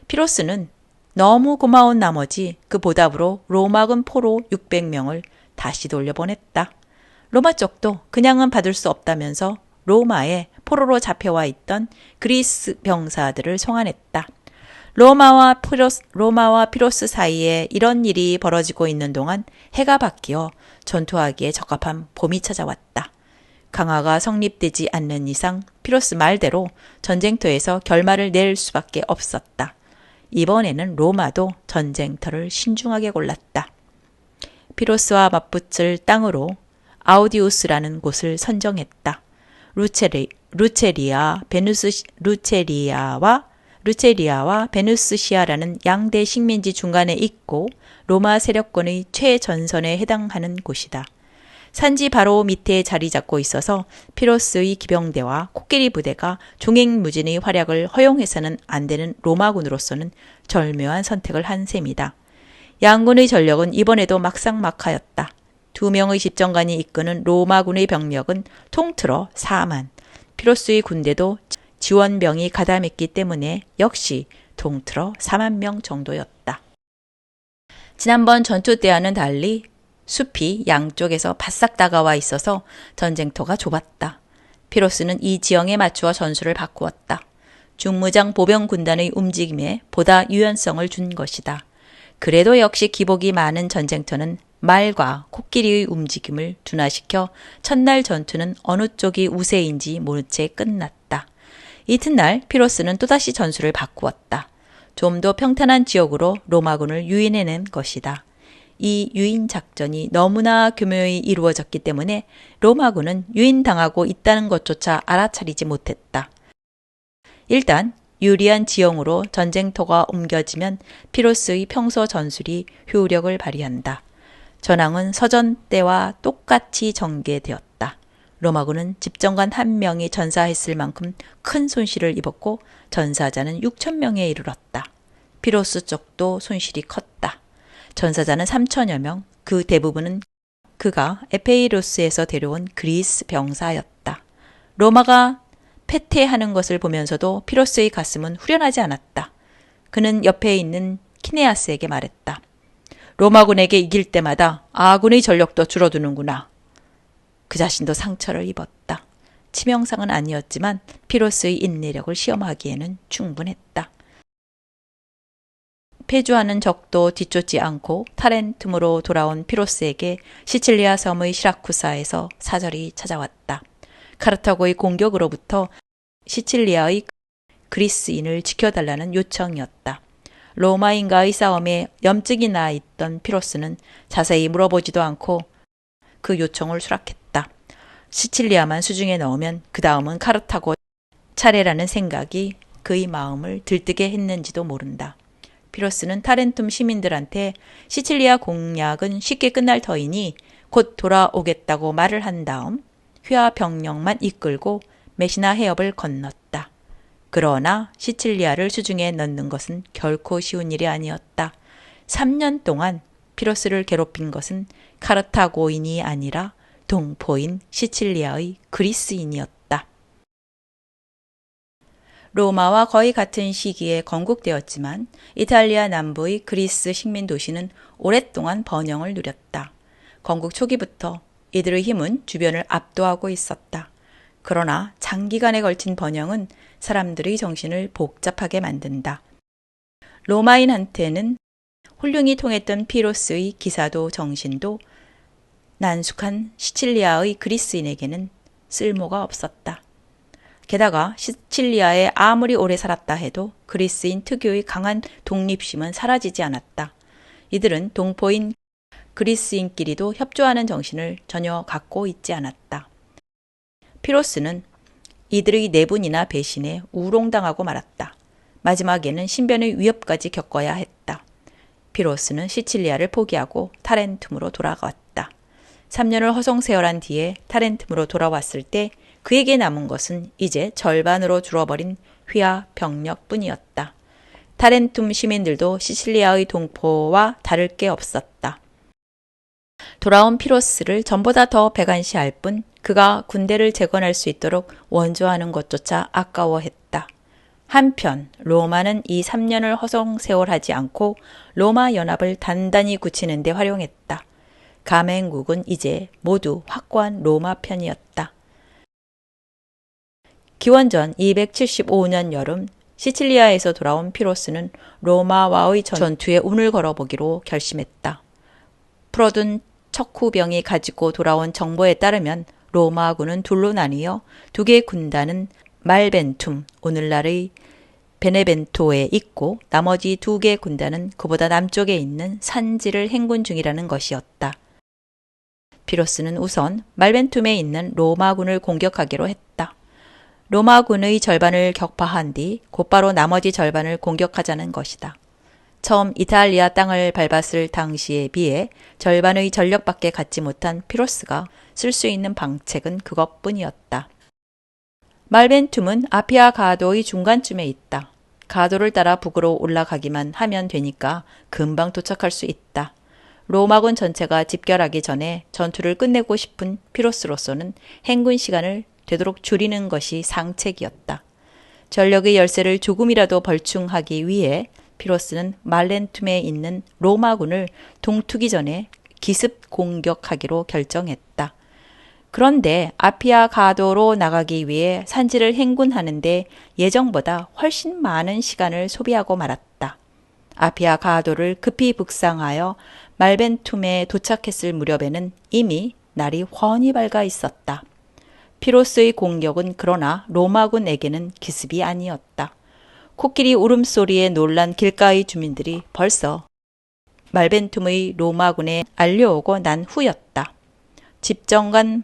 피로스는 너무 고마운 나머지 그 보답으로 로마군 포로 600명을 다시 돌려보냈다. 로마 쪽도 그냥은 받을 수 없다면서 로마에 포로로 잡혀와 있던 그리스 병사들을 송환했다. 로마와 피로스 사이에 이런 일이 벌어지고 있는 동안 해가 바뀌어 전투하기에 적합한 봄이 찾아왔다. 강화가 성립되지 않는 이상 피로스 말대로 전쟁터에서 결말을 낼 수밖에 없었다. 이번에는 로마도 전쟁터를 신중하게 골랐다. 피로스와 맞붙을 땅으로 아우디우스라는 곳을 선정했다. 루체리아와 베누스시아라는 양대 식민지 중간에 있고 로마 세력권의 최전선에 해당하는 곳이다. 산지 바로 밑에 자리 잡고 있어서 피로스의 기병대와 코끼리 부대가 종횡무진의 활약을 허용해서는 안 되는 로마군으로서는 절묘한 선택을 한 셈이다. 양군의 전력은 이번에도 막상막하였다. 2명의 집정관이 이끄는 로마군의 병력은 통틀어 4만, 피로스의 군대도 지원병이 가담했기 때문에 역시 통틀어 4만 명 정도였다. 지난번 전투 때와는 달리 숲이 양쪽에서 바싹 다가와 있어서 전쟁터가 좁았다. 피로스는 이 지형에 맞추어 전술을 바꾸었다. 중무장 보병 군단의 움직임에 보다 유연성을 준 것이다. 그래도 역시 기복이 많은 전쟁터는 말과 코끼리의 움직임을 둔화시켜 첫날 전투는 어느 쪽이 우세인지 모른 채 끝났다. 이튿날 피로스는 또다시 전술을 바꾸었다. 좀 더 평탄한 지역으로 로마군을 유인해낸 것이다. 이 유인 작전이 너무나 교묘히 이루어졌기 때문에 로마군은 유인당하고 있다는 것조차 알아차리지 못했다. 일단 유리한 지형으로 전쟁터가 옮겨지면 피로스의 평소 전술이 효력을 발휘한다. 전황은 서전 때와 똑같이 전개되었다. 로마군은 집정관 1명이 전사했을 만큼 큰 손실을 입었고 전사자는 6,000명에 이르렀다. 피로스 쪽도 손실이 컸다. 전사자는 3,000여 명, 그 대부분은 그가 에페이로스에서 데려온 그리스 병사였다. 로마가 패퇴하는 것을 보면서도 피로스의 가슴은 후련하지 않았다. 그는 옆에 있는 키네아스에게 말했다. 로마군에게 이길 때마다 아군의 전력도 줄어드는구나. 그 자신도 상처를 입었다. 치명상은 아니었지만 피로스의 인내력을 시험하기에는 충분했다. 패주하는 적도 뒤쫓지 않고 타렌툼으로 돌아온 피로스에게 시칠리아 섬의 시라쿠사에서 사절이 찾아왔다. 카르타고의 공격으로부터 시칠리아의 그리스인을 지켜달라는 요청이었다. 로마인과의 싸움에 염증이 나 있던 피로스는 자세히 물어보지도 않고 그 요청을 수락했다. 시칠리아만 수중에 넣으면 그 다음은 카르타고 차례라는 생각이 그의 마음을 들뜨게 했는지도 모른다. 피로스는 타렌툼 시민들한테 시칠리아 공략은 쉽게 끝날 터이니 곧 돌아오겠다고 말을 한 다음 휘하 병력만 이끌고 메시나 해협을 건넜다. 그러나 시칠리아를 수중에 넣는 것은 결코 쉬운 일이 아니었다. 3년 동안 피로스를 괴롭힌 것은 카르타고인이 아니라 동포인 시칠리아의 그리스인이었다. 로마와 거의 같은 시기에 건국되었지만 이탈리아 남부의 그리스 식민 도시는 오랫동안 번영을 누렸다. 건국 초기부터 이들의 힘은 주변을 압도하고 있었다. 그러나 장기간에 걸친 번영은 사람들의 정신을 복잡하게 만든다. 로마인한테는 훌륭히 통했던 피로스의 기사도 정신도 난숙한 시칠리아의 그리스인에게는 쓸모가 없었다. 게다가 시칠리아에 아무리 오래 살았다 해도 그리스인 특유의 강한 독립심은 사라지지 않았다. 이들은 동포인 그리스인끼리도 협조하는 정신을 전혀 갖고 있지 않았다. 피로스는 이들의 내분이나 배신에 우롱당하고 말았다. 마지막에는 신변의 위협까지 겪어야 했다. 피로스는 시칠리아를 포기하고 타렌툼으로 돌아갔다. 3년을 허송세월한 뒤에 타렌툼으로 돌아왔을 때 그에게 남은 것은 이제 절반으로 줄어버린 휘하 병력뿐이었다. 타렌툼 시민들도 시칠리아의 동포와 다를 게 없었다. 돌아온 피로스를 전보다 더 배관시할 뿐 그가 군대를 재건할 수 있도록 원조하는 것조차 아까워했다. 한편 로마는 이 3년을 허송세월하지 않고 로마 연합을 단단히 굳히는 데 활용했다. 가맹국은 이제 모두 확고한 로마 편이었다. 기원전 275년 여름 시칠리아에서 돌아온 피로스는 로마와의 전투에 운을 걸어보기로 결심했다. 풀어둔 척후병이 가지고 돌아온 정보에 따르면 로마군은 둘로 나뉘어 두 개의 군단은 말벤툼, 오늘날의 베네벤토에 있고 나머지 두 개의 군단은 그보다 남쪽에 있는 산지를 행군 중이라는 것이었다. 피로스는 우선 말벤툼에 있는 로마군을 공격하기로 했다. 로마군의 절반을 격파한 뒤 곧바로 나머지 절반을 공격하자는 것이다. 처음 이탈리아 땅을 밟았을 당시에 비해 절반의 전력밖에 갖지 못한 피로스가 쓸 수 있는 방책은 그것뿐이었다. 말벤툼은 아피아 가도의 중간쯤에 있다. 가도를 따라 북으로 올라가기만 하면 되니까 금방 도착할 수 있다. 로마군 전체가 집결하기 전에 전투를 끝내고 싶은 피로스로서는 행군 시간을 되도록 줄이는 것이 상책이었다. 전력의 열세를 조금이라도 벌충하기 위해 피로스는 말렌툼에 있는 로마군을 동투기 전에 기습 공격하기로 결정했다. 그런데 아피아 가도로 나가기 위해 산지를 행군하는데 예정보다 훨씬 많은 시간을 소비하고 말았다. 아피아 가도를 급히 북상하여 말벤툼에 도착했을 무렵에는 이미 날이 훤히 밝아 있었다. 피로스의 공격은 그러나 로마군에게는 기습이 아니었다. 코끼리 울음소리에 놀란 길가의 주민들이 벌써 말벤툼의 로마군에 알려오고 난 후였다. 집정관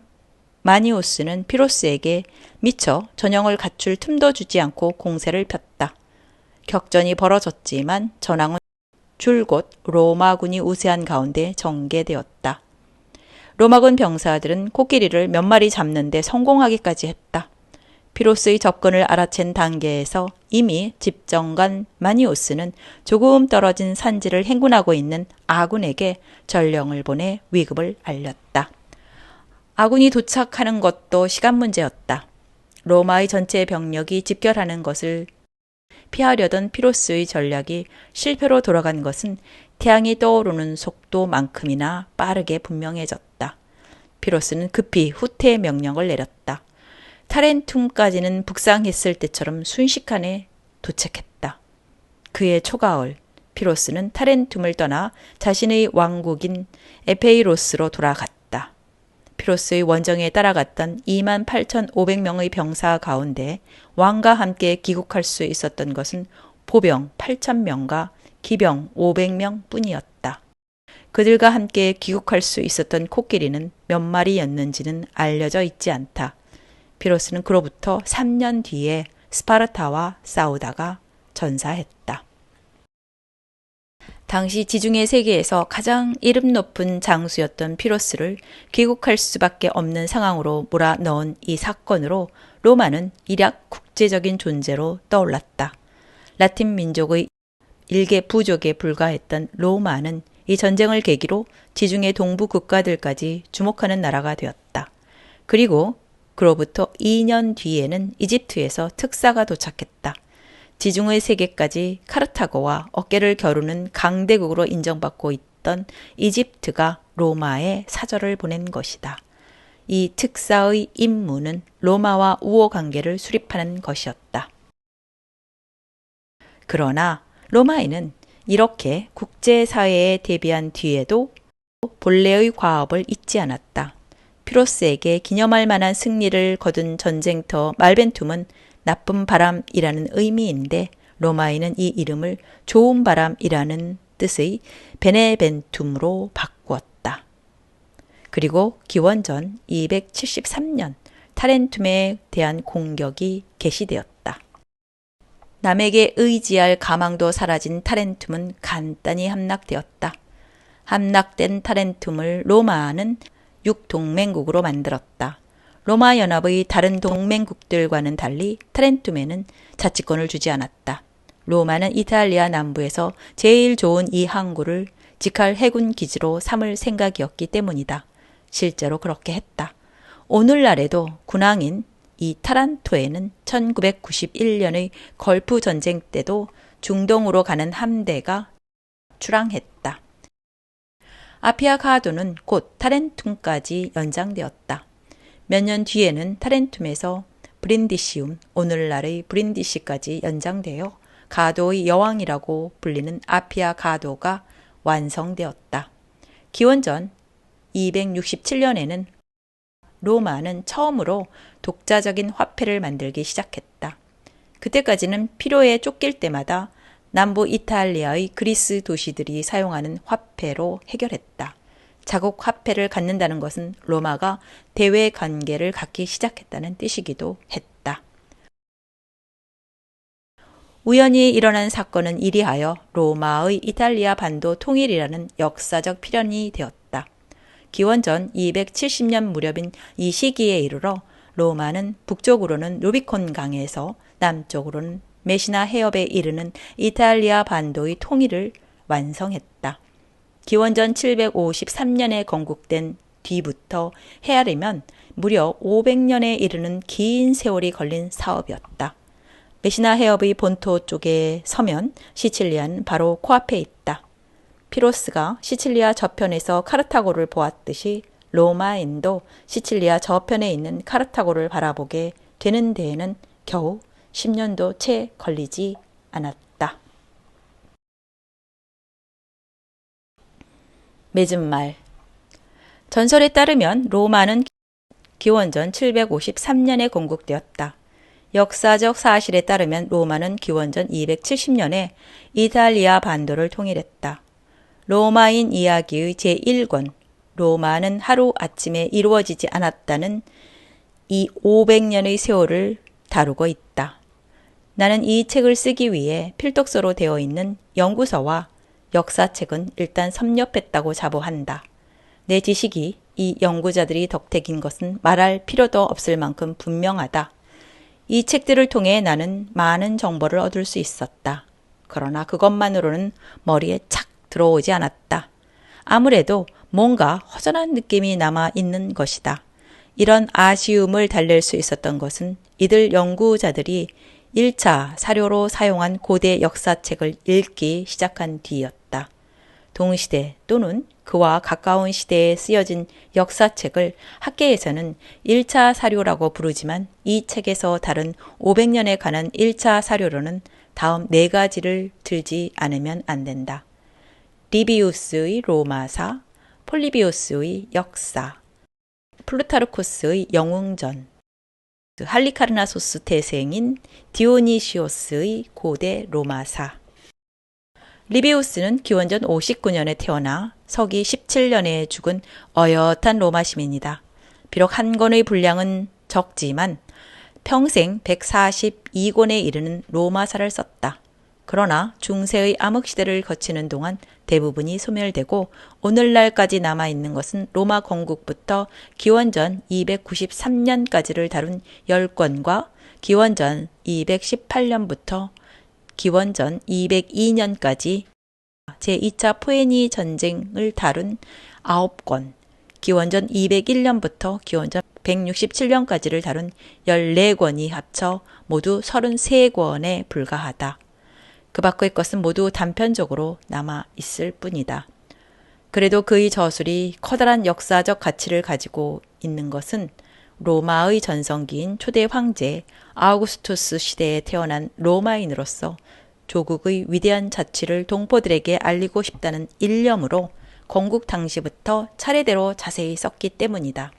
마니우스는 피로스에게 미처 전형을 갖출 틈도 주지 않고 공세를 폈다. 격전이 벌어졌지만 전황은 줄곧 로마군이 우세한 가운데 전개되었다. 로마군 병사들은 코끼리를 몇 마리 잡는 데 성공하기까지 했다. 피로스의 접근을 알아챈 단계에서 이미 집정관 마니우스는 조금 떨어진 산지를 행군하고 있는 아군에게 전령을 보내 위급을 알렸다. 아군이 도착하는 것도 시간 문제였다. 로마의 전체 병력이 집결하는 것을 피하려던 피로스의 전략이 실패로 돌아간 것은 태양이 떠오르는 속도만큼이나 빠르게 분명해졌다. 피로스는 급히 후퇴 명령을 내렸다. 타렌툼까지는 북상했을 때처럼 순식간에 도착했다. 그해 초가을, 피로스는 타렌툼을 떠나 자신의 왕국인 에페이로스로 돌아갔다. 피로스의 원정에 따라갔던 28,500명의 병사 가운데 왕과 함께 귀국할 수 있었던 것은 보병 8,000명과 기병 500명 뿐이었다. 그들과 함께 귀국할 수 있었던 코끼리는 몇 마리였는지는 알려져 있지 않다. 피로스는 그로부터 3년 뒤에 스파르타와 싸우다가 전사했다. 당시 지중해 세계에서 가장 이름 높은 장수였던 피로스를 귀국할 수밖에 없는 상황으로 몰아넣은 이 사건으로 로마는 일약 국제적인 존재로 떠올랐다. 라틴 민족의 일개 부족에 불과했던 로마는 이 전쟁을 계기로 지중해 동부 국가들까지 주목하는 나라가 되었다. 그리고 그로부터 2년 뒤에는 이집트에서 특사가 도착했다. 지중해 세계까지 카르타고와 어깨를 겨루는 강대국으로 인정받고 있던 이집트가 로마에 사절을 보낸 것이다. 이 특사의 임무는 로마와 우호 관계를 수립하는 것이었다. 그러나 로마에는 이렇게 국제사회에 대비한 뒤에도 본래의 과업을 잊지 않았다. 피로스에게 기념할 만한 승리를 거둔 전쟁터 말벤툼은 나쁜 바람이라는 의미인데 로마인은 이 이름을 좋은 바람이라는 뜻의 베네벤툼으로 바꾸었다. 그리고 기원전 273년 타렌툼에 대한 공격이 개시되었다. 남에게 의지할 가망도 사라진 타렌툼은 간단히 함락되었다. 함락된 타렌툼을 로마는 6동맹국으로 만들었다. 로마 연합의 다른 동맹국들과는 달리 타렌툼에는 자치권을 주지 않았다. 로마는 이탈리아 남부에서 제일 좋은 이 항구를 직할 해군 기지로 삼을 생각이었기 때문이다. 실제로 그렇게 했다. 오늘날에도 군항인 이 타란토에는 1991년의 걸프 전쟁 때도 중동으로 가는 함대가 출항했다. 아피아 가도는 곧 타렌툼까지 연장되었다. 몇 년 뒤에는 타렌툼에서 브린디시움, 오늘날의 브린디시까지 연장되어 가도의 여왕이라고 불리는 아피아 가도가 완성되었다. 기원전 267년에는 로마는 처음으로 독자적인 화폐를 만들기 시작했다. 그때까지는 필요에 쫓길 때마다 남부 이탈리아의 그리스 도시들이 사용하는 화폐로 해결했다. 자국 화폐를 갖는다는 것은 로마가 대외 관계를 갖기 시작했다는 뜻이기도 했다. 우연히 일어난 사건은 이리하여 로마의 이탈리아 반도 통일이라는 역사적 필연이 되었다. 기원전 270년 무렵인 이 시기에 이르러 로마는 북쪽으로는 루비콘 강에서 남쪽으로는 메시나 해협에 이르는 이탈리아 반도의 통일을 완성했다. 기원전 753년에 건국된 뒤부터 헤아리면 무려 500년에 이르는 긴 세월이 걸린 사업이었다. 메시나 해협의 본토 쪽에 서면 시칠리아는 바로 코앞에 있다. 피로스가 시칠리아 저편에서 카르타고를 보았듯이 로마인도 시칠리아 저편에 있는 카르타고를 바라보게 되는 데에는 겨우 10년도 채 걸리지 않았다. 맺은 말. 전설에 따르면 로마는 기원전 753년에 건국되었다. 역사적 사실에 따르면 로마는 기원전 270년에 이탈리아 반도를 통일했다. 로마인 이야기의 제1권 로마는 하루아침에 이루어지지 않았다는 이 500년의 세월을 다루고 있다. 나는 이 책을 쓰기 위해 필독서로 되어 있는 연구서와 역사책은 일단 섭렵했다고 자부한다. 내 지식이 이 연구자들이 덕택인 것은 말할 필요도 없을 만큼 분명하다. 이 책들을 통해 나는 많은 정보를 얻을 수 있었다. 그러나 그것만으로는 머리에 착 들어오지 않았다. 아무래도 뭔가 허전한 느낌이 남아 있는 것이다. 이런 아쉬움을 달랠 수 있었던 것은 이들 연구자들이 1차 사료로 사용한 고대 역사책을 읽기 시작한 뒤였다. 동시대 또는 그와 가까운 시대에 쓰여진 역사책을 학계에서는 1차 사료라고 부르지만 이 책에서 다른 500년에 관한 1차 사료로는 다음 4가지를 들지 않으면 안 된다. 리비우스의 로마사, 폴리비우스의 역사, 플루타르코스의 영웅전, 할리카르나소스 태생인 디오니시오스의 고대 로마사. 리비우스는 기원전 59년에 태어나 서기 17년에 죽은 어엿한 로마 시민이다. 비록 한 권의 분량은 적지만 평생 142권에 이르는 로마사를 썼다. 그러나 중세의 암흑시대를 거치는 동안 대부분이 소멸되고 오늘날까지 남아있는 것은 로마 건국부터 기원전 293년까지를 다룬 10권과 기원전 218년부터 기원전 202년까지 제2차 포에니 전쟁을 다룬 9권, 기원전 201년부터 기원전 167년까지를 다룬 14권이 합쳐 모두 33권에 불과하다. 그 밖의 것은 모두 단편적으로 남아 있을 뿐이다. 그래도 그의 저술이 커다란 역사적 가치를 가지고 있는 것은 로마의 전성기인 초대 황제 아우구스투스 시대에 태어난 로마인으로서 조국의 위대한 자취를 동포들에게 알리고 싶다는 일념으로 건국 당시부터 차례대로 자세히 썼기 때문이다.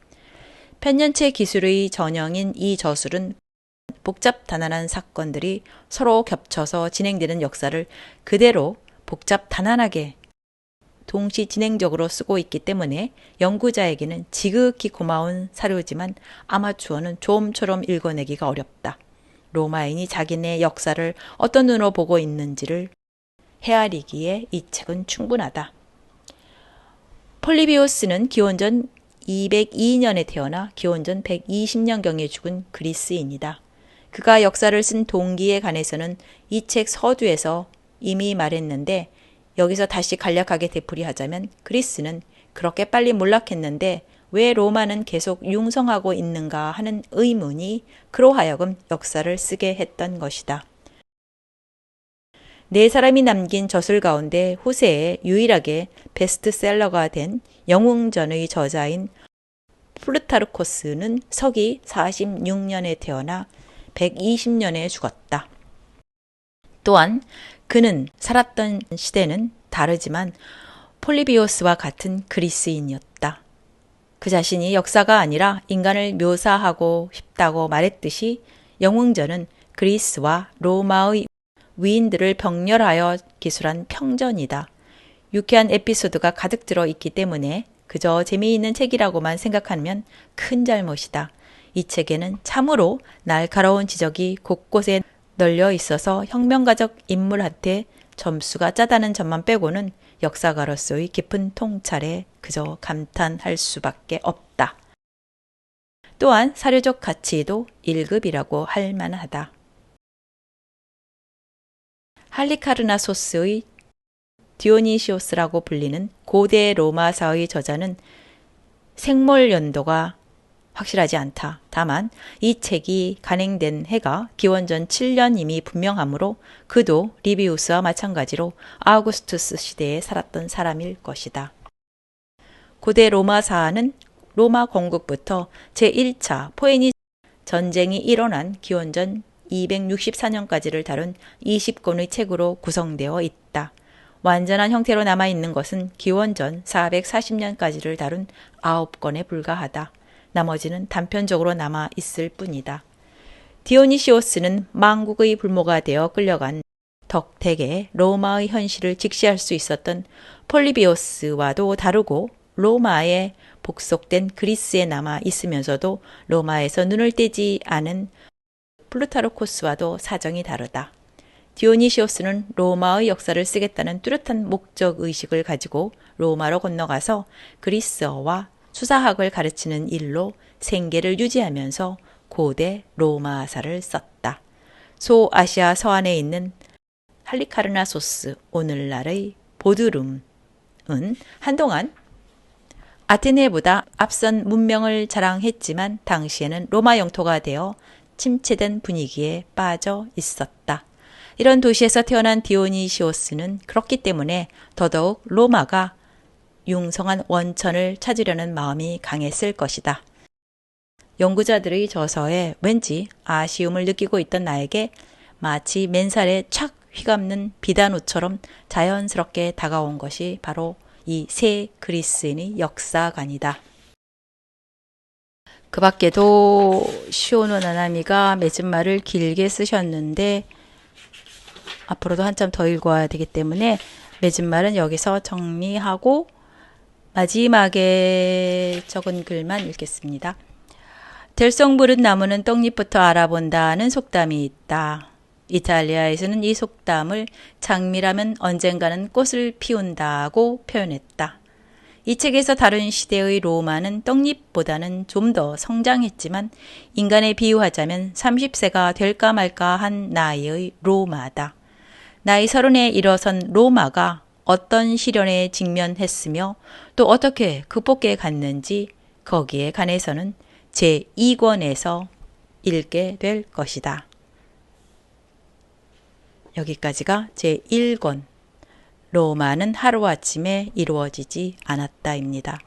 편년체 기술의 전형인 이 저술은 복잡단안한 사건들이 서로 겹쳐서 진행되는 역사를 그대로 복잡단안하게 동시 진행적으로 쓰고 있기 때문에 연구자에게는 지극히 고마운 사료지만 아마추어는 좀처럼 읽어내기가 어렵다. 로마인이 자기네 역사를 어떤 눈으로 보고 있는지를 헤아리기에 이 책은 충분하다. 폴리비오스는 기원전 202년에 태어나 기원전 120년경에 죽은 그리스인이다. 그가 역사를 쓴 동기에 관해서는 이 책 서두에서 이미 말했는데 여기서 다시 간략하게 되풀이하자면 그리스는 그렇게 빨리 몰락했는데 왜 로마는 계속 융성하고 있는가 하는 의문이 그로 하여금 역사를 쓰게 했던 것이다. 네 사람이 남긴 저술 가운데 후세에 유일하게 베스트셀러가 된 영웅전의 저자인 플루타르코스는 서기 46년에 태어나 120년에 죽었다. 또한 그는 살았던 시대는 다르지만 폴리비오스와 같은 그리스인이었다. 그 자신이 역사가 아니라 인간을 묘사하고 싶다고 말했듯이 영웅전은 그리스와 로마의 위인들을 병렬하여 기술한 평전이다. 유쾌한 에피소드가 가득 들어 있기 때문에 그저 재미있는 책이라고만 생각하면 큰 잘못이다. 이 책에는 참으로 날카로운 지적이 곳곳에 널려 있어서 혁명가적 인물한테 점수가 짜다는 점만 빼고는 역사가로서의 깊은 통찰에 그저 감탄할 수밖에 없다. 또한 사료적 가치도 1급이라고 할 만하다. 할리카르나소스의 디오니시오스라고 불리는 고대 로마사의 저자는 생몰 연도가 확실하지 않다. 다만 이 책이 간행된 해가 기원전 7년임이 분명하므로 그도 리비우스와 마찬가지로 아우구스투스 시대에 살았던 사람일 것이다. 고대 로마사는 로마 건국부터 제1차 포에니 전쟁이 일어난 기원전 264년까지를 다룬 20권의 책으로 구성되어 있다. 완전한 형태로 남아있는 것은 기원전 440년까지를 다룬 9권에 불과하다. 나머지는 단편적으로 남아있을 뿐이다. 디오니시오스는 망국의 불모가 되어 끌려간 덕택에 로마의 현실을 직시할 수 있었던 폴리비오스와도 다르고 로마에 복속된 그리스에 남아 있으면서도 로마에서 눈을 떼지 않은 플루타르코스와도 사정이 다르다. 디오니시오스는 로마의 역사를 쓰겠다는 뚜렷한 목적의식을 가지고 로마로 건너가서 그리스어와 수사학을 가르치는 일로 생계를 유지하면서 고대 로마사를 썼다. 소아시아 서안에 있는 할리카르나소스, 오늘날의 보드룸은 한동안 아테네보다 앞선 문명을 자랑했지만 당시에는 로마 영토가 되어 침체된 분위기에 빠져 있었다. 이런 도시에서 태어난 디오니시오스는 그렇기 때문에 더더욱 로마가 융성한 원천을 찾으려는 마음이 강했을 것이다. 연구자들의 저서에 왠지 아쉬움을 느끼고 있던 나에게 마치 맨살에 착 휘감는 비단우처럼 자연스럽게 다가온 것이 바로 이 새 그리스인의 역사관이다. 그 밖에도 시오노 나나미가 맺은말을 길게 쓰셨는데 앞으로도 한참 더 읽어야 되기 때문에 맺은말은 여기서 정리하고 마지막에 적은 글만 읽겠습니다. 들성부른 나무는 떡잎부터 알아본다는 속담이 있다. 이탈리아에서는 이 속담을 장미라면 언젠가는 꽃을 피운다고 표현했다. 이 책에서 다룬 시대의 로마는 떡잎보다는 좀 더 성장했지만 인간에 비유하자면 30세가 될까 말까 한 나이의 로마다. 나이 30에 일어선 로마가 어떤 시련에 직면했으며 또 어떻게 극복해 갔는지 거기에 관해서는 제2권에서 읽게 될 것이다. 여기까지가 제1권 로마는 하루아침에 이루어지지 않았다입니다.